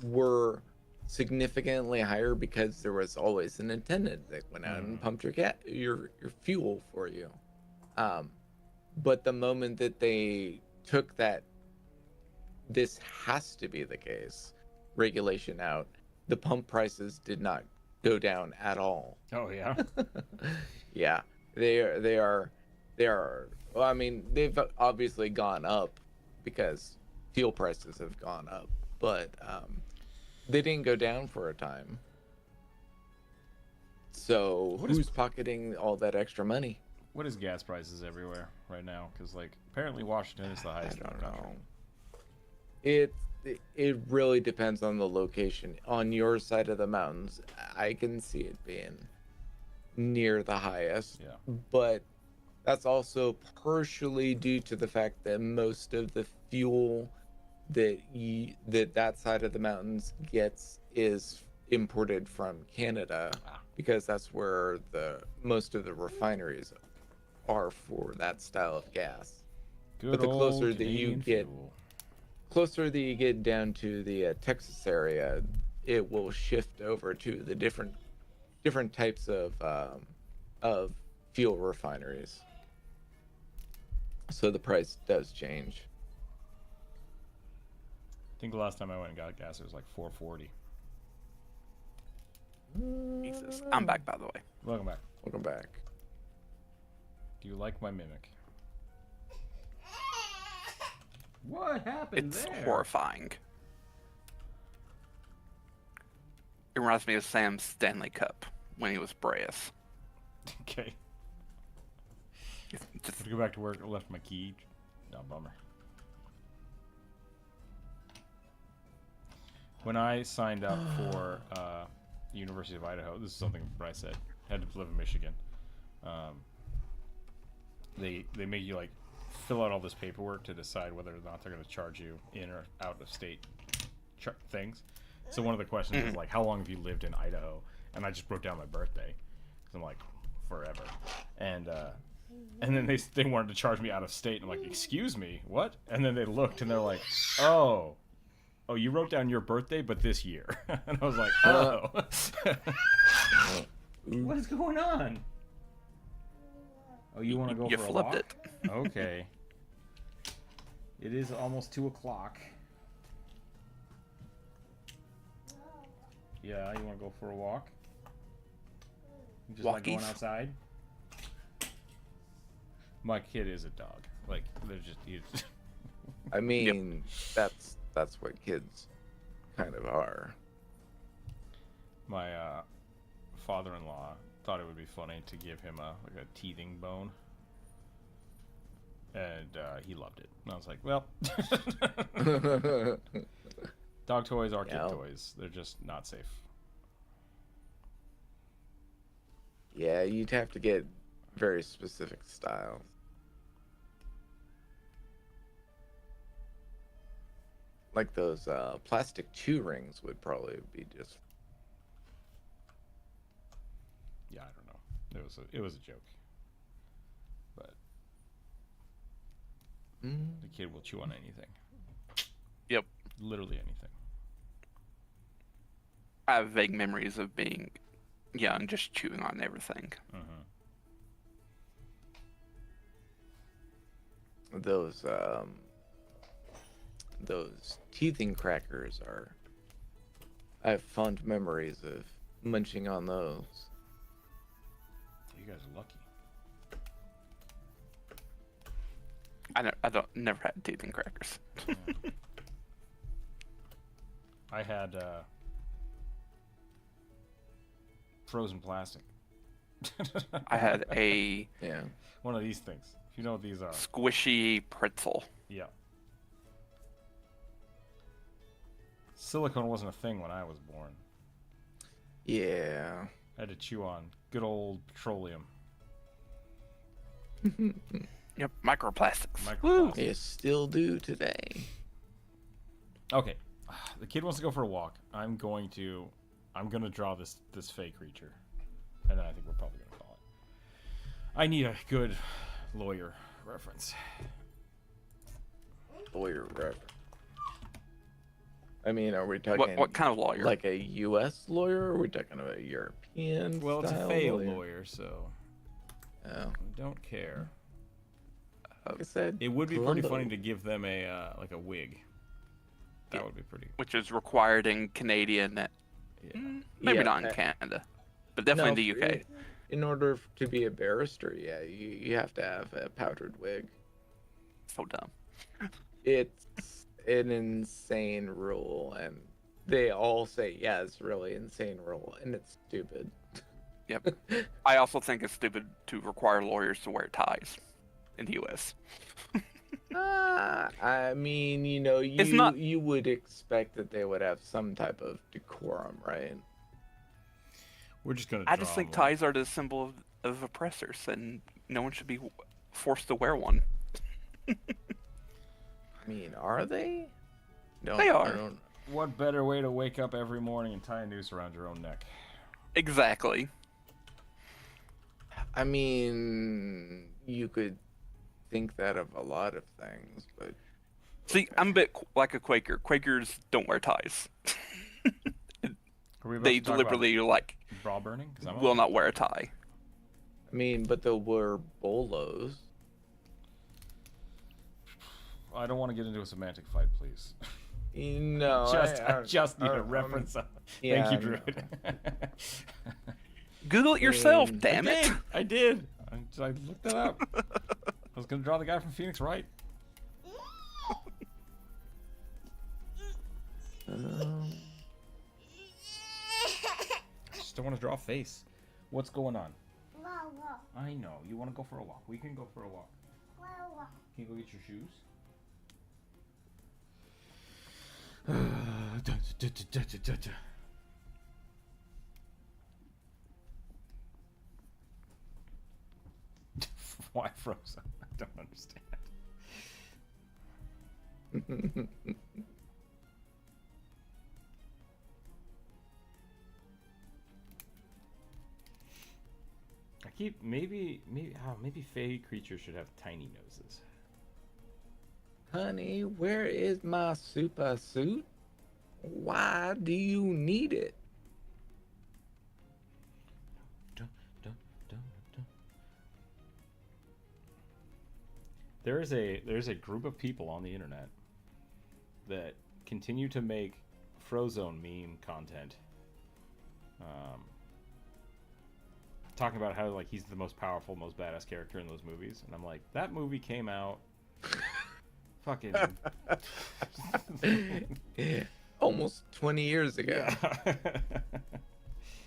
were significantly higher because there was always an attendant that went out and pumped your fuel for you. But the moment that they took that this has to be the case regulation out, the pump prices did not go down at all. Oh yeah. Yeah, they are. Well, I mean, they've obviously gone up because fuel prices have gone up, but they didn't go down for a time. So who's pocketing all that extra money? What is gas prices everywhere right now? Because like apparently Washington is the highest I in the don't country. know. It really depends on the location. On your side of the mountains, I can see it being near the highest. Yeah. But that's also partially due to the fact that most of the fuel that side of the mountains gets is imported from Canada, because that's where most of the refineries are for that style of gas. Good But the old closer that you Canadian get fuel. closer that you get down to the Texas area, it will shift over to the different types of fuel refineries. So the price does change. I think the last time I went and got gas, it was like $4.40. Jesus. I'm back, by the way. Welcome back. Welcome back. Do you like my mimic? What happened It's there? horrifying. It reminds me of Sam's Stanley Cup when he was brass. Okay. Just To go back to work, I left my key. No, bummer. When I signed up for University of Idaho, this is something Bryce said. Had to live in Michigan. They make you like fill out all this paperwork to decide whether or not they're going to charge you in or out of state things. So one of the questions is like, how long have you lived in Idaho? And I just wrote down my birthday. So I'm like, forever. And then they wanted to charge me out of state. And I'm like, excuse me, what? And then they looked and they're like, oh, you wrote down your birthday, but this year. And I was like, oh. What is going on? Oh, you want to go you for a flipped walk? it. Okay. It is almost 2 o'clock. Yeah, you want to go for a walk? You just like going Walkies? outside? My kid is a dog. Like, they're just... I mean, that's what kids kind of are. My father-in-law thought it would be funny to give him a teething bone. And he loved it. And I was like, well... Dog toys are kid toys. They're just not safe. Yeah, you'd have to get very specific styles. Like those plastic chew rings would probably be just... yeah, I don't know. It was a joke. But the kid will chew on anything. Yep. Literally anything. I have vague memories of being young, just chewing on everything. Those teething crackers are. I have fond memories of munching on those. You guys are lucky. Never had teething crackers. Yeah. I had frozen plastic. I had a one of these things. If you know what these are. squishy pretzel. Yeah. Silicone wasn't a thing when I was born. Yeah. I had to chew on good old petroleum. Yep, microplastics. Microplastics. You still do today. Okay. The kid wants to go for a walk. I'm gonna draw this fake creature. And then I think we're probably gonna call it. I need a good lawyer reference. Lawyer reference. I mean, are we talking What kind of lawyer? like a U.S. lawyer, or are we talking about a European? Well, it's a style failed lawyer, so Oh. I don't care. Like I said, It would be Columbo. pretty funny to give them a like a wig. That would be pretty. Which is required in Canadian. Yeah. Maybe Yeah, not in Canada, but definitely in the UK. In order to be a barrister, yeah, you have to have a powdered wig. So dumb. It's an insane rule, and they all say, yeah, it's a really insane rule, and it's stupid. Yep. I also think it's stupid to require lawyers to wear ties in the US. I mean, you know, you would expect that they would have some type of decorum, right? We're just gonna. I just think ties are the symbol of oppressors, and no one should be forced to wear one. I mean, are they? No, They are. I don't... What better way to wake up every morning and tie a noose around your own neck? Exactly. I mean, you could think that of a lot of things, but See, I'm a bit like a Quaker. Quakers don't wear ties. Are we about They to talk deliberately about bra burning? 'Cause I'm will not wear a tie. I mean, but they'll wear bolos. I don't want to get into a semantic fight, please. No, I just need a reference. yeah, Thank you, Druid. Google it yourself, mean, damn it. I did. I looked that up. I was gonna draw the guy from Phoenix Wright. I just don't want to draw a face. What's going on? I know. You want to go for a walk. We can go for a walk. Can you go get your shoes? Why frozen? I don't understand. Maybe fey creatures should have tiny noses. Honey, where is my super suit? Why do you need it? There's a group of people on the internet that continue to make Frozone meme content, talking about how like he's the most powerful, most badass character in those movies, and I'm like, that movie came out fucking almost 20 years ago. yeah.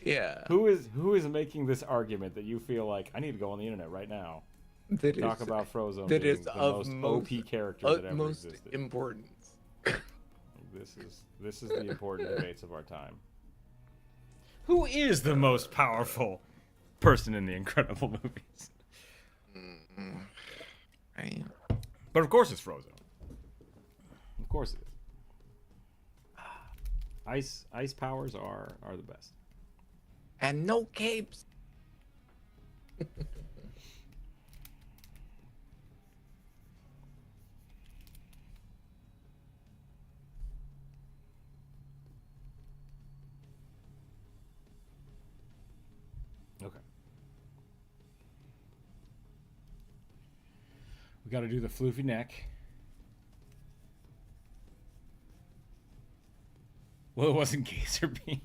Yeah. Who is making this argument that you feel like I need to go on the internet right now? That Talk is, about Frozone that being is the of most OP character that ever utmost existed. importance. This is the important debates of our time. Who is the most powerful person in the Incredible movies? Right. But of course it's Frozone. Of course it is. Ice powers are the best. And no capes. Okay. We got to do the floofy neck. Well, it wasn't Gazer Beam.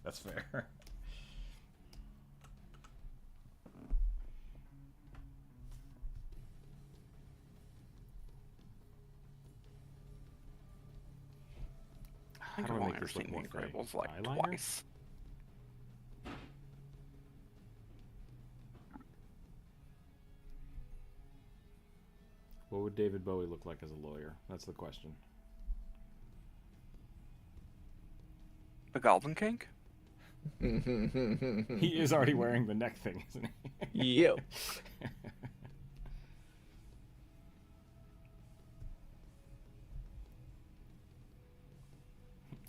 That's fair. I think How I've do I only make ever this look seen more the gray? Incredibles like Eyeliner? twice. What would David Bowie look like as a lawyer? That's the question. The Goblin King? He is already wearing the neck thing, isn't he? Yep.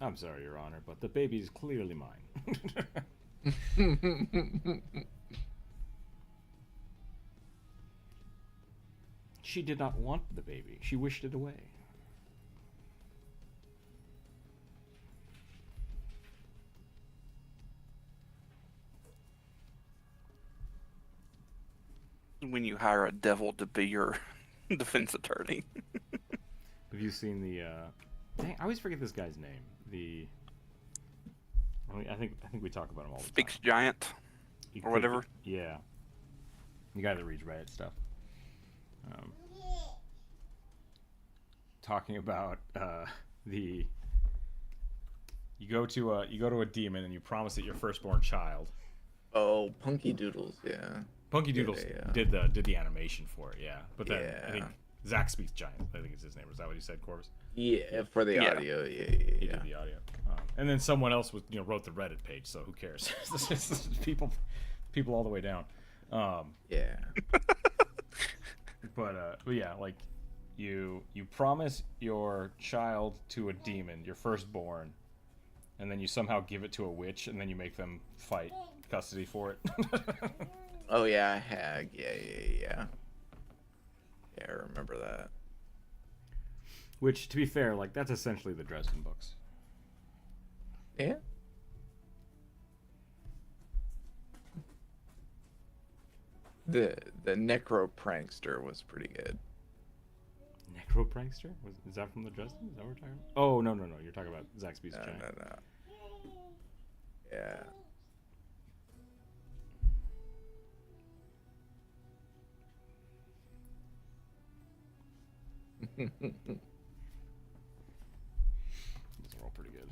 I'm sorry, Your Honor, but the baby is clearly mine. She did not want the baby. She wished it away. When you hire a devil to be your defense attorney. Have you seen the? Dang, I always forget this guy's name. I think we talk about him all the Speaks time. giant He or could whatever. be- yeah. The guy that reads Reddit stuff. Talking about the. You go to a demon and you promise it your firstborn child. Oh, Punky Doodles, yeah. Punky Doodles Yeah. did the animation for it, yeah. But then I think Zach Speaks Giant. I think it's his name. Is that what you said, Corvus? Yeah, for the Yeah. audio, He yeah. did the audio, and then someone else wrote the Reddit page. So who cares? people all the way down. Yeah. But yeah, like you promise your child to a demon, your firstborn, and then you somehow give it to a witch, and then you make them fight custody for it. Oh yeah, Hag. Yeah. Yeah, I remember that. Which, to be fair, like that's essentially the Dresden books. Yeah. The Necro Prankster was pretty good. Necro Prankster? Is that from the Dresden? Is that what we're talking about? Oh, no. You're talking about Zach Speaks Giant. No. Yeah. These are all pretty good.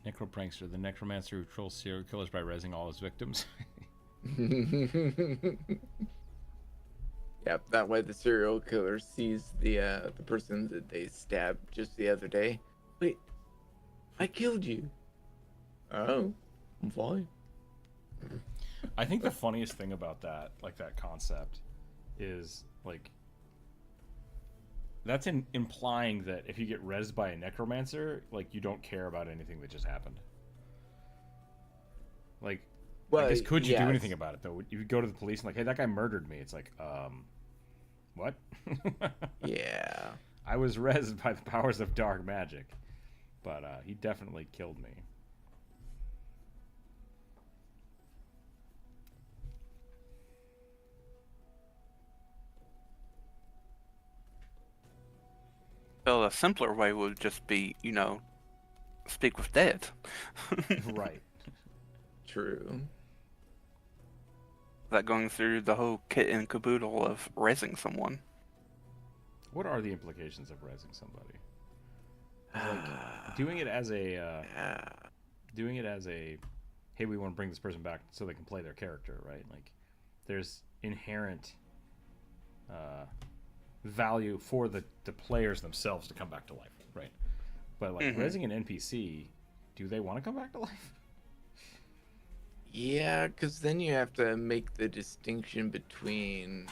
Necroprankster, the necromancer who trolls serial killers by rezzing all his victims. Yep, that way the serial killer sees the person that they stabbed just the other day. Wait, I killed you. Oh, I'm fine. I think the funniest thing about that, like that concept, is like that's implying that if you get rezzed by a necromancer, like you don't care about anything that just happened. Like, Well, I guess could you do yes. anything about it though? You would go to the police and like, hey, that guy murdered me. It's like, what? Yeah. I was rezzed by the powers of dark magic, but he definitely killed me. Well, a simpler way would just be, speak with dead. Right. True. That going through the whole kit and caboodle of raising someone. What are the implications of rezzing somebody? Like doing it as a Yeah. hey, we want to bring this person back so they can play their character, right? Like there's inherent value for the players themselves to come back to life, right? But like raising an NPC, do they want to come back to life? Yeah, because then you have to make the distinction between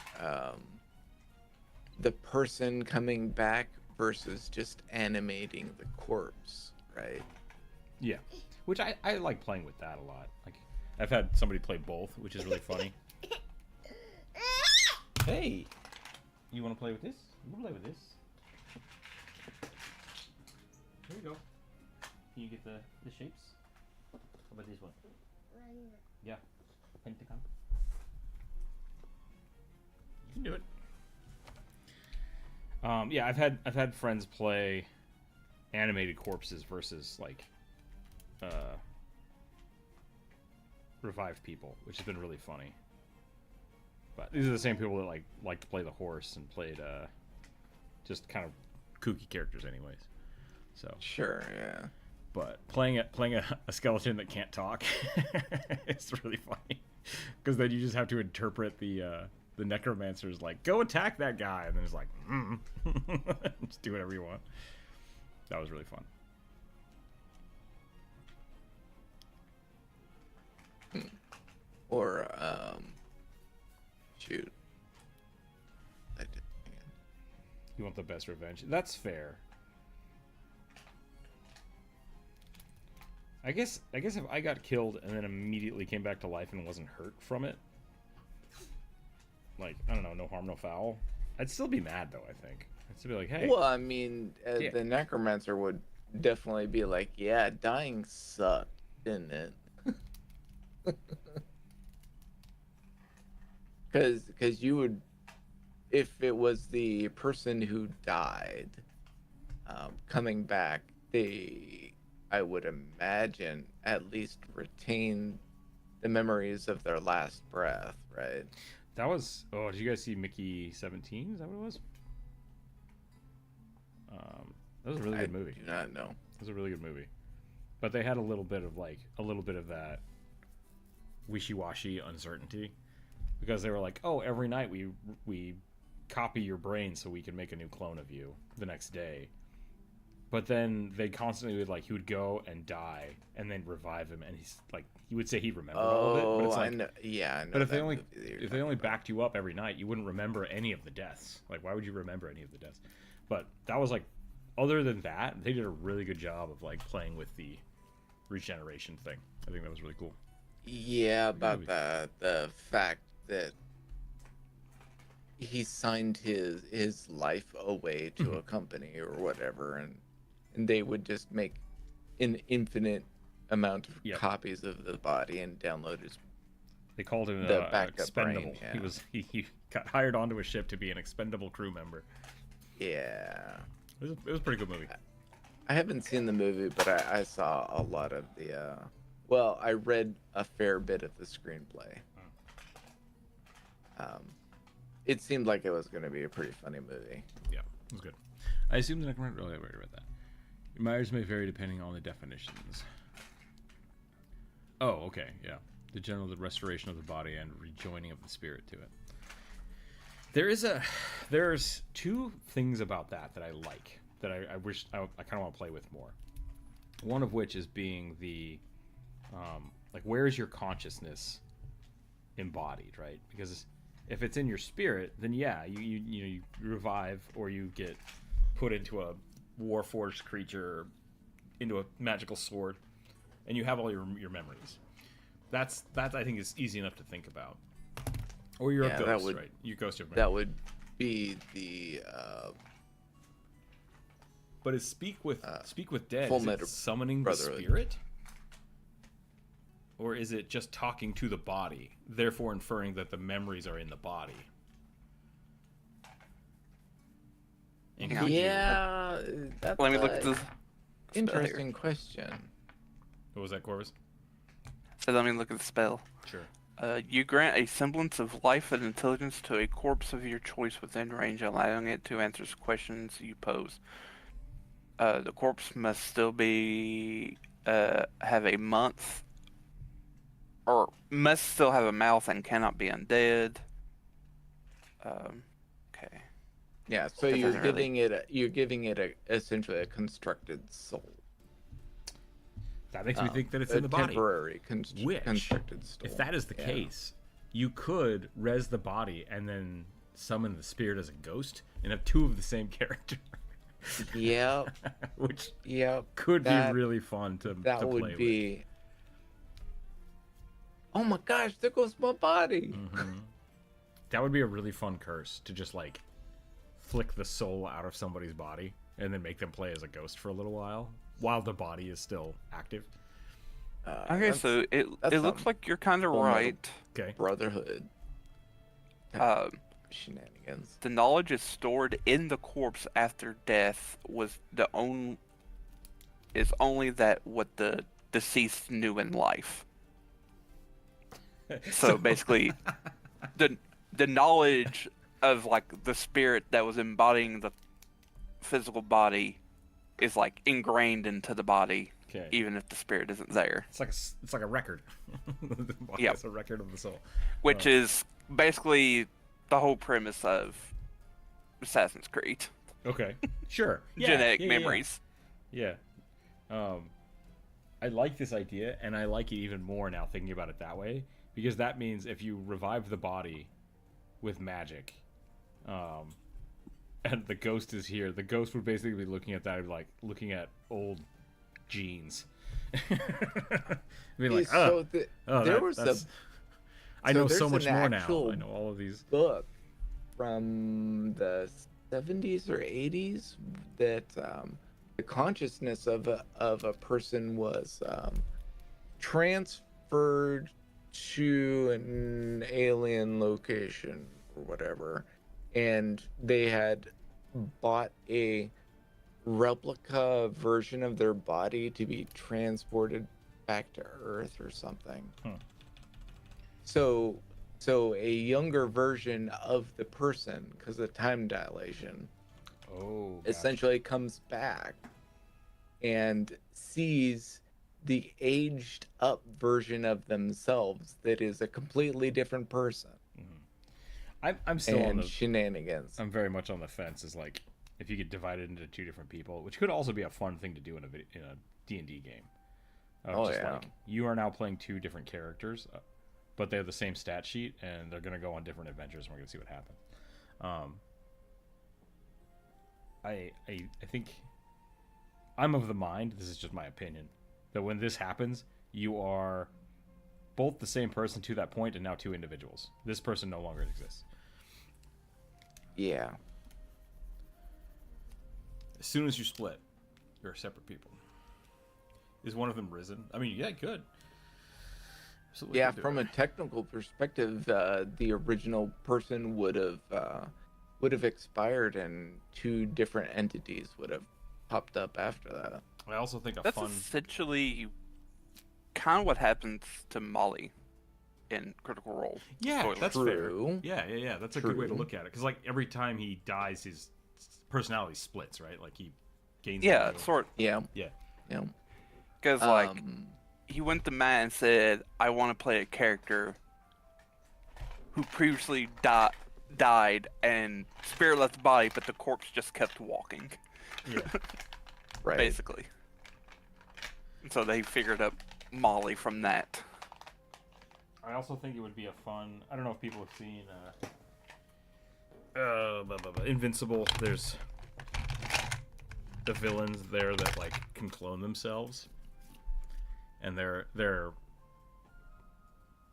the person coming back versus just animating the corpse, right? Yeah, which I like playing with that a lot. Like I've had somebody play both, which is really funny. Hey, you want to play with this? You want to play with this? Here you go. Can you get the shapes? How about this one? Yeah, pentagon. You can do it. Yeah, I've had friends play animated corpses versus like revived people, which has been really funny. But these are the same people that like to play the horse and played just kind of kooky characters, anyways. So Sure, yeah. but playing a skeleton that can't talk it's really funny because then you just have to interpret the necromancer's like, go attack that guy, and then it's like just do whatever you want. That was really fun. Or shoot. I did. You want the best revenge? That's fair. I guess if I got killed and then immediately came back to life and wasn't hurt from it, like, I don't know, no harm, no foul, I'd still be mad, though, I think. I'd still be like, hey. Well, I mean, Yeah. the necromancer would definitely be like, yeah, dying sucked, didn't it? Because you would, if it was the person who died coming back, I would imagine, at least retain the memories of their last breath, right? That was, oh, did you guys see Mickey 17? Is that what it was? That was a really good movie. I do not know. It was a really good movie. But they had a little bit of that wishy-washy uncertainty, because they were like, oh, every night we copy your brain so we can make a new clone of you the next day. But then they constantly would, like, he would go and die and then revive him, and he's like, he would say he remembered all of it, but it's like, I know. Yeah, I know. but if that they only movie that you're if they only talking about. backed you up every night, you wouldn't remember any of the deaths. Like, why would you remember any of the deaths? But that was like, other than that, they did a really good job of like playing with the regeneration thing. I think that was really cool. Yeah, about the fact that he signed his life away to a company or whatever, and they would just make an infinite amount of Yep. copies of the body and download his. They called him The backup expendable. brain, yeah. He got hired onto a ship to be an expendable crew member. Yeah, It was a pretty good movie. I haven't seen the movie, but I saw a lot of the. Well, I read a fair bit of the screenplay. It seemed like it was going to be a pretty funny movie. Yeah, it was good. I assume the necromancer. Oh, I already read that. Myers may vary depending on the definitions. Oh, okay, yeah. The restoration of the body and rejoining of the spirit to it. There's two things about that I like, that I wish I kind of want to play with more. One of which is being the, like, where is your consciousness embodied, right? Because if it's in your spirit, then yeah, you revive, or you get put into a warforged creature, into a magical sword, and you have all your memories. That I think is easy enough to think about. Or you're a ghost, right? You ghost your memory. That would be the. But is speak with dead, Full is it Metal summoning Brotherhood. the spirit? Or is it just talking to the body, therefore inferring that the memories are in the body? And could you- Yeah, that's Let me look at an this. interesting question. What was that, Corvus? So let me look at the spell. Sure. You grant a semblance of life and intelligence to a corpse of your choice within range, allowing it to answer questions you pose. The corpse must still be have a month, or must still have a mouth and cannot be undead. Okay. Yeah, so That you're doesn't really- giving it essentially a constructed soul. That makes me think that it's a in the body. temporary Which, constructed soul. if that is the case, you could res the body and then summon the spirit as a ghost and have two of the same character. Yep. Which Yep. could be really fun to That to would play be. Oh my gosh! There goes my body. with. That would be a really fun curse to just like flick the soul out of somebody's body and then make them play as a ghost for a little while the body is still active. Okay, so it looks like you're kind of Full Metal right. Okay. Brotherhood Um, shenanigans. the knowledge is stored in the corpse after death is only that what the deceased knew in life. So basically, the knowledge of like the spirit that was embodying the physical body is like ingrained into the body, Okay. even if the spirit isn't there. It's like a record. The body Yep. is a record of the soul. Which is basically the whole premise of Assassin's Creed. Okay. Sure. Yeah, Genetic yeah. memories. Yeah. I like this idea, and I like it even more now thinking about it that way, because that means if you revive the body with magic, and the ghost is here, the ghost would basically be looking at that and be like looking at old jeans. Be like, So there was I know there's so much an more now. actual I know all of these. book from the 70s or 80s that the consciousness of a person was transferred to an alien location or whatever, and they had bought a replica version of their body to be transported back to Earth or something. So a younger version of the person, because of time dilation, Oh. essentially comes back and sees the aged up version of themselves that is a completely different person. I'm still on And the. shenanigans. I'm very much on the fence. Is like if you get divided into two different people, which could also be a fun thing to do in a D&D game. Like, you are now playing two different characters, but they have the same stat sheet, and they're going to go on different adventures, and we're going to see what happens. I think I'm of the mind, this is just my opinion, that when this happens, you are both the same person to that point and now two individuals. This person no longer exists. Yeah. As soon as you split, you're separate people. Is one of them risen? I mean, yeah, good. Absolutely Yeah, could do from it. a technical perspective, the original person would have expired, and two different entities would have popped up after that. I also think That's essentially kind of what happens to Molly in Critical Role. Yeah, Spoiler. that's True. fair. Yeah. That's a good way to True. look at it. Because like every time he dies, his personality splits, right? Like he gains. Yeah, new- sort. Yeah. Yeah. Yeah. Because like he went to Matt and said, "I want to play a character who previously died, and spirit left the body, but the corpse just kept walking." Yeah. Right. Basically. And so they figured up Molly from that. I also think it would be a fun. I don't know if people have seen Invincible. There's the villains there that like can clone themselves, and their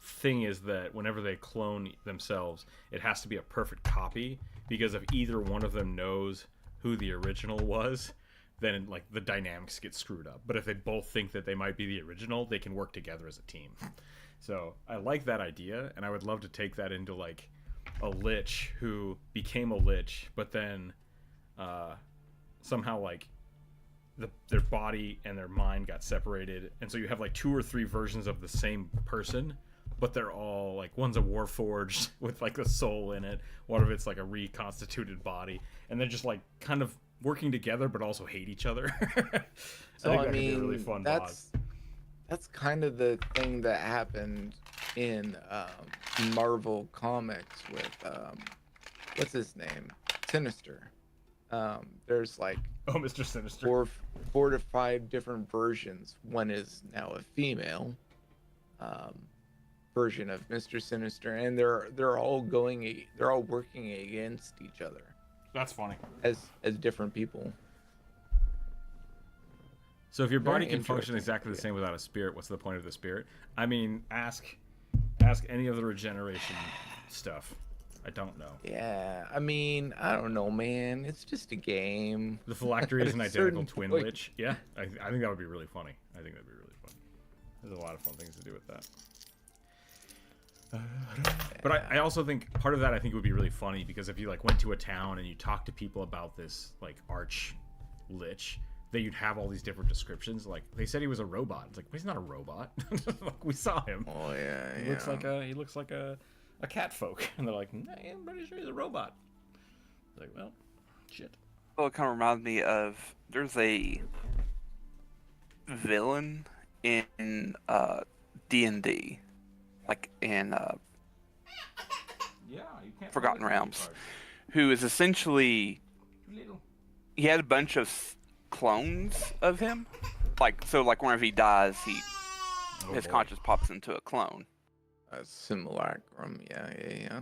thing is that whenever they clone themselves, it has to be a perfect copy, because if either one of them knows who the original was, then like the dynamics get screwed up. But if they both think that they might be the original, they can work together as a team. So I like that idea, and I would love to take that into like a lich who became a lich, but then somehow like their body and their mind got separated, and so you have like two or three versions of the same person, but they're all like, one's a warforged with like a soul in it, one of it's like a reconstituted body, and they're just like kind of working together but also hate each other. So think I that could be a mean, really fun that's kind of the thing that happened in Marvel comics with what's his name, Sinister. There's like Oh, Mr. Sinister. four to five different versions. One is now a female um, version of Mr. Sinister, and they're all working against each other That's funny. as different people. So if your body Very can function interesting. exactly the same without a spirit, what's the point of the spirit? I mean, ask any of the regeneration stuff. I don't know. Yeah, I mean, I don't know, man. It's just a game. The phylactery is an At a identical certain twin point. lich. Yeah, I think that would be really funny. I think that'd be really fun. There's a lot of fun things to do with that. But I also think part of that I think would be really funny because if you like went to a town and you talked to people about this like arch lich, that you'd have all these different descriptions. Like they said he was a robot. It's like, well, he's not a robot. Like we saw him. Oh yeah, He looks like a cat folk, and they're like, nah, I'm pretty sure he's a robot. It's like, well, shit. Well, it kind of reminds me of there's a villain in D&D, like in Yeah, you can't. Forgotten Realms, who is essentially he had a bunch of clones of him, like whenever he dies, his conscience pops into a clone. a simulacrum. Yeah.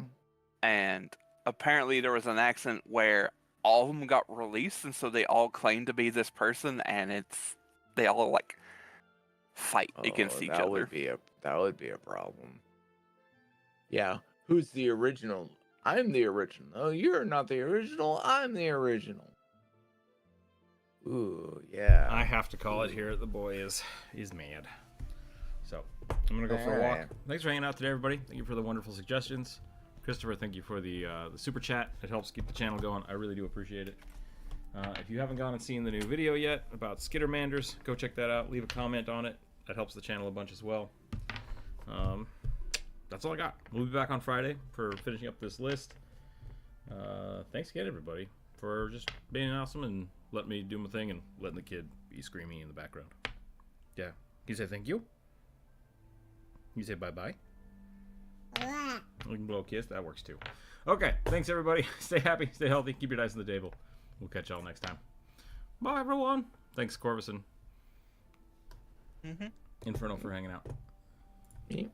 And apparently there was an accident where all of them got released, and so they all claim to be this person, and they all like fight against each other. That would be a problem. Yeah, who's the original? I'm the original. No, you're not the original. I'm the original. Ooh, yeah. I have to call it here. The boy is mad. So I'm gonna go for a walk. Alright. Thanks for hanging out today, everybody. Thank you for the wonderful suggestions. Christopher, thank you for the super chat. It helps keep the channel going. I really do appreciate it. If you haven't gone and seen the new video yet about Skittermanders, go check that out. Leave a comment on it. That helps the channel a bunch as well. That's all I got. We'll be back on Friday for finishing up this list. Thanks again, everybody, for just being awesome and letting me do my thing and letting the kid be screaming in the background. Yeah. You say thank you? You say bye-bye? We can blow a kiss. That works too. Okay. Thanks, everybody. Stay happy. Stay healthy. Keep your dice on the table. We'll catch y'all next time. Bye, everyone. Thanks, Corvus and Inferno, for hanging out. Me?